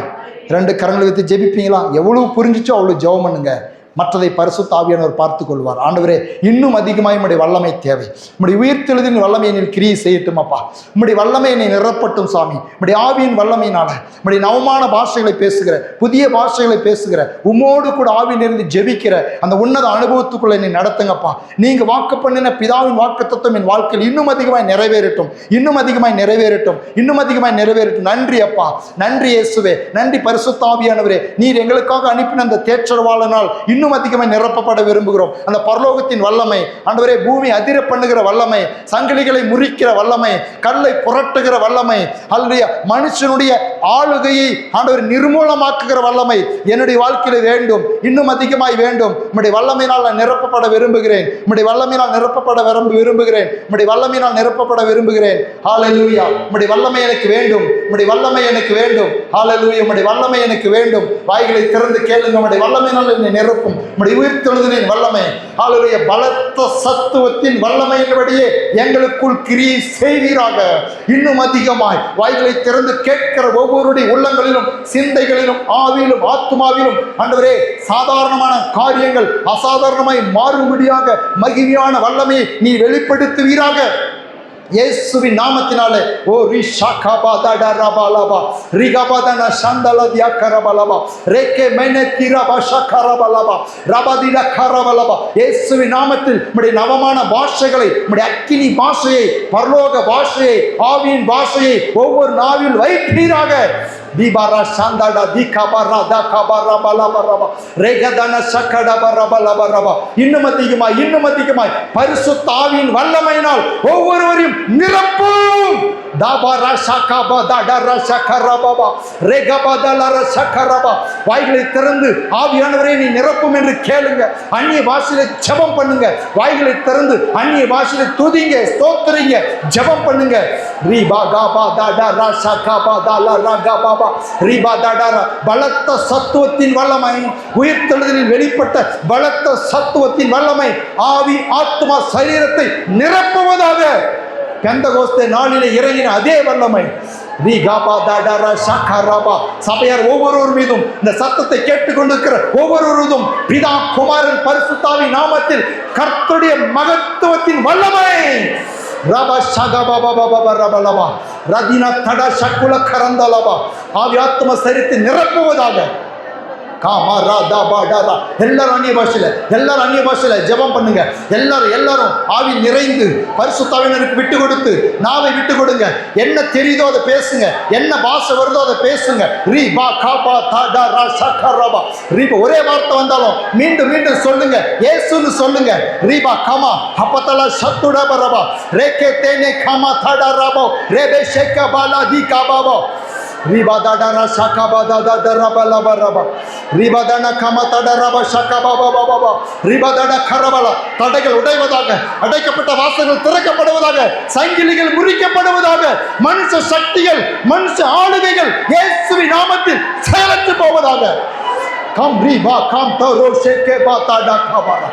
2 கரங்களை வைத்து ஜெபிப்பீங்களா? எவ்வளவு புரிஞ்சிச்சோ அவ்வளோ ஜெபம் பண்ணுங்க. மற்றதை பரிசுத்த ஆவியானவர் பார்த்து கொள்வார். ஆண்டவரே, இன்னும் அதிகமாக உம்முடைய வல்லமை தேவை. உம்முடைய உயிர்த்தெழுதின் வல்லமை என்னில் கிரியை செய்யட்டும் அப்பா. உம்முடைய வல்லமை என்னை நிரப்பட்டும் சாமி. உம்முடைய ஆவியின் வல்லமையினால உம்முடைய நவமான பாஷைகளை பேசுகிற, புதிய பாஷைகளை பேசுகிற, உம்மோடு கூட ஆவியிலிருந்து ஜெபிக்கிற அந்த உன்னத அனுபவத்துக்குள்ள என்னை நடத்துங்கப்பா. நீங்க வாக்கு பண்ணின பிதாவின் வாக்கு தத்துவம் என் வாழ்க்கையில் இன்னும் அதிகமாய் நிறைவேறட்டும், இன்னும் அதிகமாய் நிறைவேறட்டும், இன்னும் அதிகமாய் நிறைவேறட்டும். நன்றி அப்பா, நன்றி இயேசுவே, நன்றி பரிசுத்த ஆவியானவரே. நீர் எங்களுக்காக அனுப்பின அந்த தேற்றரவாளனால் இன்னும் அதிகமாக நிரப்பப்பட விரும்புகிறோம். அந்த பரலோகத்தின் வல்லமை ஆண்டவரே, பூமி அதிர பண்ணுகிற வல்லமை, சங்கிலிகளை முறிக்கிற வல்லமை, கல்லை புரட்டுகிற வல்லமை, அல்லது மனுஷனுடைய ஆளுகையை ஆண்டவர் நிர்மூலமாக்குகிற வல்லமை என்னுடைய வாழ்க்கையில வேண்டும், இன்னும் அதிகமாய் வேண்டும். உம்முடைய வல்லமையினால் நான் நிரப்பப்பட விரும்புகிறேன். உம்முடைய வல்லமையினால் நிரப்பப்பட விரும்புகிறேன். உம்முடைய வல்லமையினால் நிரப்பப்பட விரும்புகிறேன். ஹல்லேலூயா. உம்முடைய வல்லமை எனக்கு வேண்டும். உம்முடைய வல்லமை எனக்கு வேண்டும். ஹல்லேலூயா. உம்முடைய வல்லமை எனக்கு வேண்டும். வாய்களை திறந்து கேளுங்க. உம்முடைய வல்லமையினால் என்னை நிரப்பும். உம்முடைய உயிர்த்தெழுதலின் வல்லமை, ஹல்லேலூயா, பலத்த சத்துவத்தின் வல்லமையின்படியே எங்களுக்குள் கிரியை செய்வீராக. இன்னும் அதிகமாய் வாய்களை திறந்து கேட்கிற ஒவ்வொருடைய உள்ளங்களிலும், சிந்தைகளிலும், ஆவியிலும், ஆத்மாவிலும் ஆண்டவரே, சாதாரணமான காரியங்கள் அசாதாரணமாய் மாறும்படியாக மகிமையான வல்லமையை நீ வெளிப்படுத்துவீராக. இயேசுவின் நாமத்தினாலே. ஓ ரிஷாகாபாதடரபாலபா ரிகாபாதன சந்தலதியக்கரபலபா ரேகே மெனதிரபஷகரபலபா ரபதிலக்கரபலபா. இயேசுவின் நாமத்தில் உம்முடைய நவமான பாஷைகளை, உம்முடைய அக்கினி பாஷையை, பரலோக பாஷையை, ஆவியின் பாஷையை ஒவ்வொரு நாவில் வைப்பீராக. Dibara sandada dikabara dakabara balabaraba regadana sakada barabalaba. இன்னும் அதிகமாய் பரிசுத்த ஆவியின் வல்லமையினால் ஒவ்வொருவரையும் நிரப்பும். தாபரா சகபா தடரா சகரபா ரெகபதலர சகரபா. வாய்களை திறந்து ஆவியானவரே நீ நிரப்பும் என்று கேளுங்க. அந்நிய பாஷையில ஜெபம் பண்ணுங்க. வாய்களை திறந்து அந்நிய பாஷையில துதிங்க, ஸ்தோத்திரிங்க, ஜெபம் பண்ணுங்க. ரிபா காபா தடரா சகபா தலரா கபா பலத்த சத்துவத்தின் வல்லமை, உயிர்த்தெழுதலில் வெளிப்பட்ட பலத்த சத்துவத்தின் வல்லமை ஆவி, ஆத்மா, சரீரத்தை நிரப்புவதாக. பெந்தகோஸ்தே நாளிலே இறங்கின அதே வல்லமை சபையார் ஒவ்வொருவர் மீதும், இந்த சத்தத்தை கேட்டுக்கொண்டிருக்கிற ஒவ்வொருவரும் பிதா, குமாரன், பரிசுத்த ஆவி நாமத்தில் கர்த்தருடைய மகத்துவத்தின் வல்லமை ரபா ஷகபா பாபா பாபா ரபலபா ரதினா தட சக்குல கரந்தலபா ஆவி ஆத்ம சரித்து நிரப்புவதாக. எல்லாரும் அந்நிய பாஷையில ஜெபம் பண்ணுங்க. எல்லாரும் ஆவி நிறைந்து பரிசுத்தாவினருக்கு விட்டு கொடுத்து நாவை விட்டு கொடுங்க. என்ன தெரியுதோ அதை பேசுங்க, என்ன பாஷை வருதோ அதை பேசுங்க. ஒரே வார்த்தை வந்தாலும் மீண்டும் மீண்டும் சொல்லுங்க, இயேசுன்னு சொல்லுங்க. ரீபா காமா அப்பத்தல சத்துடபரபா ரேகே தேனே காமா தடரபோ ரேபே ஷேக பாலா தி காபாபோ ரிபாதாடா ஷகபாதாதரபலபரப ரிபாதன கமதடரப ஷகபாபாபாபா ரிபாதட கரபல. தடைகள் உடைவதாக, அடைக்கப்பட்ட வாசல்கள் திறக்கப்படுவதாக, சங்கிலிகள் முறிக்கப்படுவதாக, மனுஷ சக்திகள் மனுஷ ஆளுகைகள் இயேசுவின் நாமத்தில் செயலற்று போவதாக. கம் ரீபா கம் தரோ ஷேகே பாதாடா கபாரா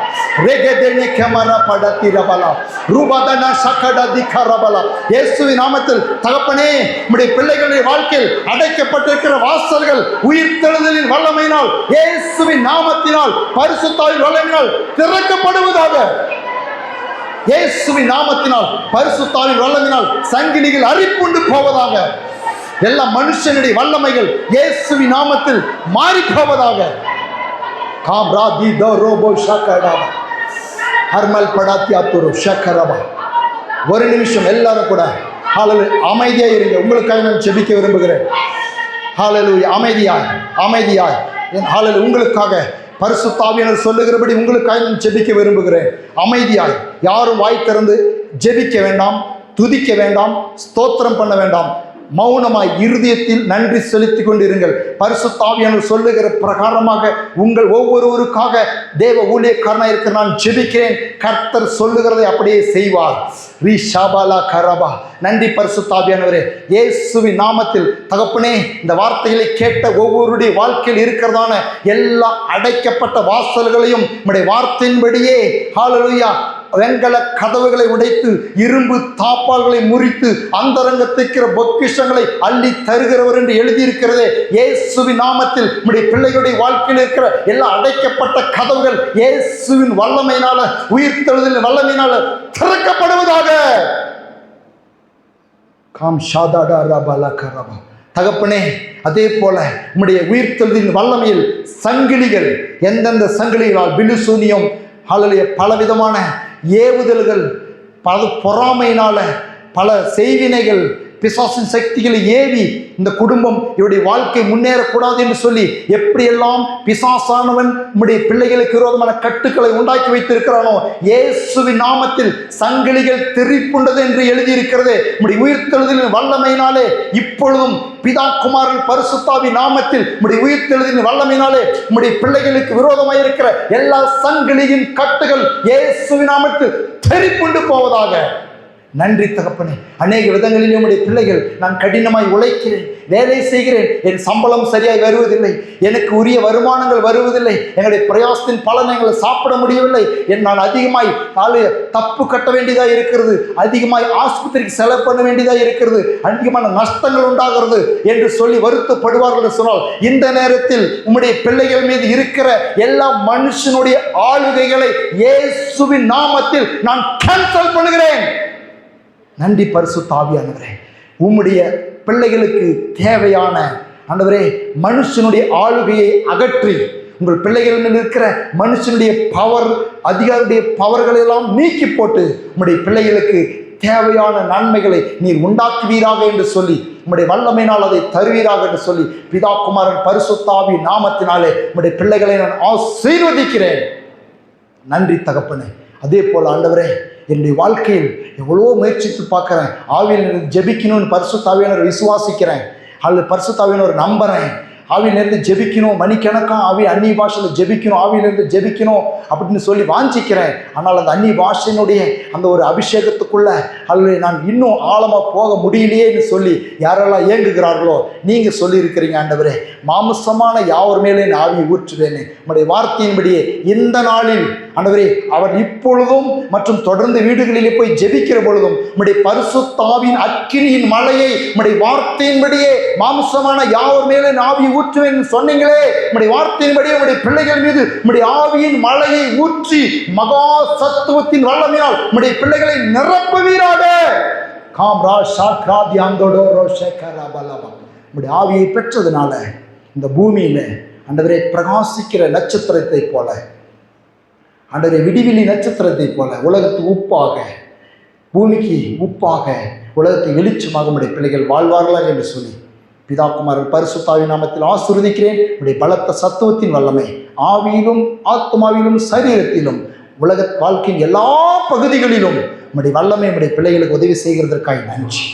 ரேகே தேனே கமரா படதி ரபலா ரூபாதனா சகடா திகரபலா. இயேசுவின் நாமத்தில் தகப்பனே, உம்முடைய பிள்ளைகளின் வாழ்க்கையில் அடைக்கப்பட்டிருக்கிற வாசல்கள் உயிர்த்தெழுதலின் வல்லமையினால், இயேசுவின் நாமத்தினால், பரிசுத்தாவின் வல்லமையினால் திறக்கப்படுவதாக. இயேசுவின் நாமத்தினால், பரிசுத்தாவின் வல்லமையினால் சங்கிலிகள் அரிப்புண்டு போவதாக. எல்லா மனுஷனுடைய வல்லமைகள் இயேசுவின் நாமத்தில் மாறி போவதாக. காம்ராதி தரோபோ ஷகடாபா ஹர்மல் படாத்தி அத்துரு ஷகரபா. ஒரு நிமிஷம் எல்லாரும் கூட ஹalleluya அமைதியா இருங்க. உங்களுக்காக நான் ஜெபிக்க விரும்புகிறேன். ஹalleluya அமைதியாய் ஹalleluya உங்களுக்காக பரிசுத்த ஆவியானவர் சொல்லுகிறபடி உங்களுக்காக நான் ஜெபிக்க விரும்புகிறேன். அமைதியாய், யாரும் வாய் திறந்து ஜெபிக்க வேண்டாம், துதிக்க வேண்டாம், ஸ்தோத்திரம் பண்ண வேண்டாம். மௌனமாய் இருதயத்தில் நன்றி செலுத்திக் கொண்டிருங்கள். பரிசுத்த ஆவியானவர் சொல்லுகிற பிரகாரமாக உங்கள் ஒவ்வொருவருக்காக தேவ ஊழியக்காரனாக இருக்க நான் ஜெபிக்கிறேன். கர்த்தர் சொல்லுகிறதை அப்படியே செய்வார். ரீ ஷாபாலா கரபா. நன்றி பரிசுத்த ஆவியானவரே, இயேசுவின் நாமத்தில் தகப்பனே, இந்த வார்த்தைகளை கேட்ட ஒவ்வொருடைய வாழ்க்கையில் இருக்கிறதான எல்லா அடைக்கப்பட்ட வாசல்களையும் நம்முடைய வார்த்தையின்படியே ஹல்லேலூயா வெண்கல கதவுகளை உடைத்து இரும்பு தாப்பால்களை முறித்து அந்தரங்கத்திற்கிற பொக்கிஷங்களை அள்ளி தருகிறவர் என்று எழுதியிருக்கிறதே. இயேசுவின் நாமத்தில் நம்முடைய பிள்ளைகளுடைய வாழ்க்கையில் இருக்கிற எல்லா அடைக்கப்பட்ட கதவுகள் இயேசுவின் வல்லமையினால, உயிர்த்தெழுதலின் வல்லமையினால திறக்கப்படுவதாக. காம் ஷாதாடா ரபலா கரபா. தகப்பனே, அதே போல உம்முடைய உயிர்த்தெழுதலின் வல்லமையில் சங்கிலிகள், எந்தெந்த சங்கிலிகளால் பிலிசூனியம் ஹல்லேலூயா பலவிதமான ஏவுதல்கள், பல பொறாமையினால பல செய்வினைகள், பிசாசின் சக்திகளை ஏவி இந்த குடும்பம் இவருடைய வாழ்க்கை முன்னேறக்கூடாது என்று சொல்லி எப்படியெல்லாம் பிசாசானவன் நம்முடைய பிள்ளைகளுக்கு விரோதமான கட்டுக்களை உண்டாக்கி வைத்திருக்கிறானோ, இயேசுவின் நாமத்தில் சங்கிலிகள் தெரிப்புண்டது என்று எழுதியிருக்கிறது. நம்முடைய உயிர்த்தெழுதலின் வல்லமையினாலே இப்பொழுதும் பிதா குமாரன் பரிசுத்தாவின் நாமத்தில் நம்முடைய உயிர்த்தெழுதலின் வல்லமையினாலே நம்முடைய பிள்ளைகளுக்கு விரோதமாக இருக்கிற எல்லா சங்கிலியின் கட்டுகள் இயேசுவின் நாமத்தில் தெரிப்புண்டு போவதாக. நன்றி தகப்பனே. அநேக விதங்களில் நம்முடைய பிள்ளைகள், நான் கடினமாய் உழைக்கிறேன், வேலை செய்கிறேன், என் சம்பளம் சரியாய் வருவதில்லை, எனக்கு உரிய வருமானங்கள் வருவதில்லை, எங்களுடைய பிரயாசத்தின் பலனை எங்களை சாப்பிட முடியவில்லை, நான் அதிகமாய் தப்பு கட்ட வேண்டியதாக இருக்கிறது, அதிகமாய் ஆஸ்பத்திரிக்கு செலவு பண்ண வேண்டியதாக இருக்கிறது, அதிகமான நஷ்டங்கள் உண்டாகிறது என்று சொல்லி வருத்தப்படுவார்கள் என்று சொன்னால், இந்த நேரத்தில் உம்முடைய பிள்ளைகள் மீது இருக்கிற எல்லா மனுஷனுடைய ஆளுகைகளை இயேசுவின் நாமத்தில் நான் கேன்சல் பண்ணுகிறேன். நன்றி பரிசுத்த ஆவியானவரே. உம்முடைய பிள்ளைகளுக்கு தேவையான ஆண்டவரே மனுஷனுடைய ஆளுகையை அகற்றி, உங்கள் பிள்ளைகள் மேல் இருக்கிற மனுஷனுடைய பவர், அதிகாரியுடைய பவர்களை எல்லாம் நீக்கி போட்டு உம்முடைய பிள்ளைகளுக்கு தேவையான நன்மைகளை நீர் உண்டாக்குவீராக என்று சொல்லி, உம்முடைய வல்லமையினால் அதை தருவீராக என்று சொல்லி, பிதா குமாரன் பரிசுத்த ஆவியின் நாமத்தினாலே உம்முடைய பிள்ளைகளை நான் ஆசீர்வதிக்கிறேன். நன்றி தகப்பனே. அதே போல் ஆண்டவரே, என்னுடைய வாழ்க்கையில் எவ்வளோ முயற்சித்து பார்க்குறேன், ஆவியில் ஜெபிக்கணும்னு பரிசுத்த ஆவியானவரை விசுவாசிக்கிறேன், அல்லது பரிசுத்த ஆவியானவரை நம்புகிறேன், ஆவியிலேருந்து ஜெபிக்கணும், மணிக்கணக்காக ஆவி அந்நிய பாஷையில் ஜெபிக்கணும், ஆவியிலேருந்து ஜெபிக்கணும் அப்படின்னு சொல்லி வாஞ்சிக்கிறேன். ஆனால் அந்த அந்நிய பாஷையினுடைய அந்த ஒரு அபிஷேகத்துக்குள்ள அல்லது நான் இன்னும் ஆழமாக போக முடியலையேன்னு சொல்லி யாரெல்லாம் இயங்குகிறார்களோ, நீங்கள் சொல்லியிருக்கிறீங்க ஆண்டவரே, மாம்சமான யாவர் மேலே நான் ஆவியை ஊற்றுவேன்னு நம்முடைய வார்த்தையின்படியே இந்த நாளில் ஆண்டவரே, அவர் இப்பொழுதும் மற்றும் தொடர்ந்து வீடுகளிலே போய் ஜெபிக்கிற பொழுதும் நம்முடைய பரிசுத்தாவின் அக்கினியின் மலையை நம்முடைய வார்த்தையின்படியே மாம்சமான யாவர் மேலே ஆவி ஊற்றுவேன் சொன்னீங்களே, நம்முடைய வார்த்தையின்படியே நம்முடைய பிள்ளைகள் மீது நம்முடைய ஆவியின் மலையை ஊற்றி மகா சத்துவத்தின் வல்லமையால் நம்முடைய பிள்ளைகளை நிரப்ப நிரப்புவீராக. காம்ரா ஷாக்ரா தியாந்தோடோ ரோஷேகரா பலபா. உம்முடைய ஆவியை பெற்றதுனால இந்த பூமியில ஆண்டவரே பிரகாசிக்கிற நட்சத்திரத்தை போல, ஆண்டவரே விடிவெளி நட்சத்திரத்தை போல உலகத்துக்கு உப்பாக, பூமிக்கு உப்பாக, உலகத்தை வெளிச்சமாக உம்முடைய பிள்ளைகள் வாழ்வார்களாக என்று சொல்லி பிதாகுமாரன் பரிசுத்தாவின் நாமத்தில் ஆசீர்வதிக்கிறேன். உடைய பலத்த சத்துவத்தின் வல்லமை ஆவியிலும் ஆத்மாவிலும் சரீரத்திலும் உலக வாழ்க்கையின் எல்லா பகுதிகளிலும் உம்முடைய வல்லமை உம்முடைய பிள்ளைகளுக்கு உதவி செய்கிறதற்காக நன்றி.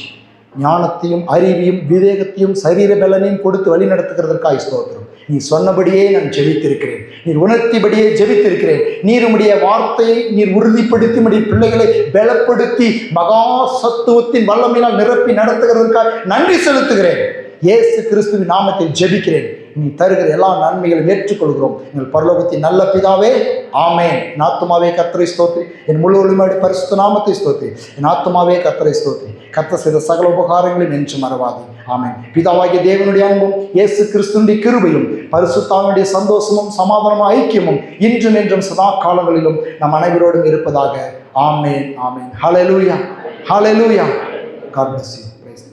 ஞானத்தையும் அறிவையும் விவேகத்தையும் சரீர பலனையும் கொடுத்து வழி நடத்துகிறதற்காக ஸ்தோத்திரம். நீ சொன்னபடியே நான் ஜெபித்திருக்கிறேன், நீர் உணர்த்திபடியே ஜெபித்திருக்கிறேன். நீர் உம்முடைய வார்த்தையை நீர் உறுதிப்படுத்தி உம்முடைய பிள்ளைகளை பலப்படுத்தி மகா சத்துவத்தின் வல்லமையினால் நிரப்பி நடத்துகிறதற்காக நன்றி செலுத்துகிறேன். இயேசு கிறிஸ்துவின் நாமத்தில் ஜெபிக்கிறேன். நீ தருகிற எல்லா நன்மைகளும் ஏற்றுக்கொள்கிறோம் எங்கள் பரலோகத்தின் நல்ல பிதாவே, ஆமென். என் ஆத்துமாவே கர்த்தரை ஸ்தோத்திரி, என் முழு ஒளிமையோடு பரிசுத்த நாமத்தை ஸ்தோத்திரி. என் ஆத்துமாவே கர்த்தரை ஸ்தோத்திரி, கர்த்தர் செய்த சகல உபகாரங்களையும் என்று மறவாதே. ஆமென். பிதாவாகிய தேவனுடைய அன்பும் இயேசு கிறிஸ்துவினுடைய கிருபையும் பரிசுத்தாவினுடைய சந்தோஷமும் சமாதானமும் ஐக்கியமும் இன்றும் என்றும் சதா காலங்களிலும் நம் அனைவரோடும் இருப்பதாக. ஆமென், ஆமென். ஹல்லேலூயா, ஹல்லேலூயா. God bless you.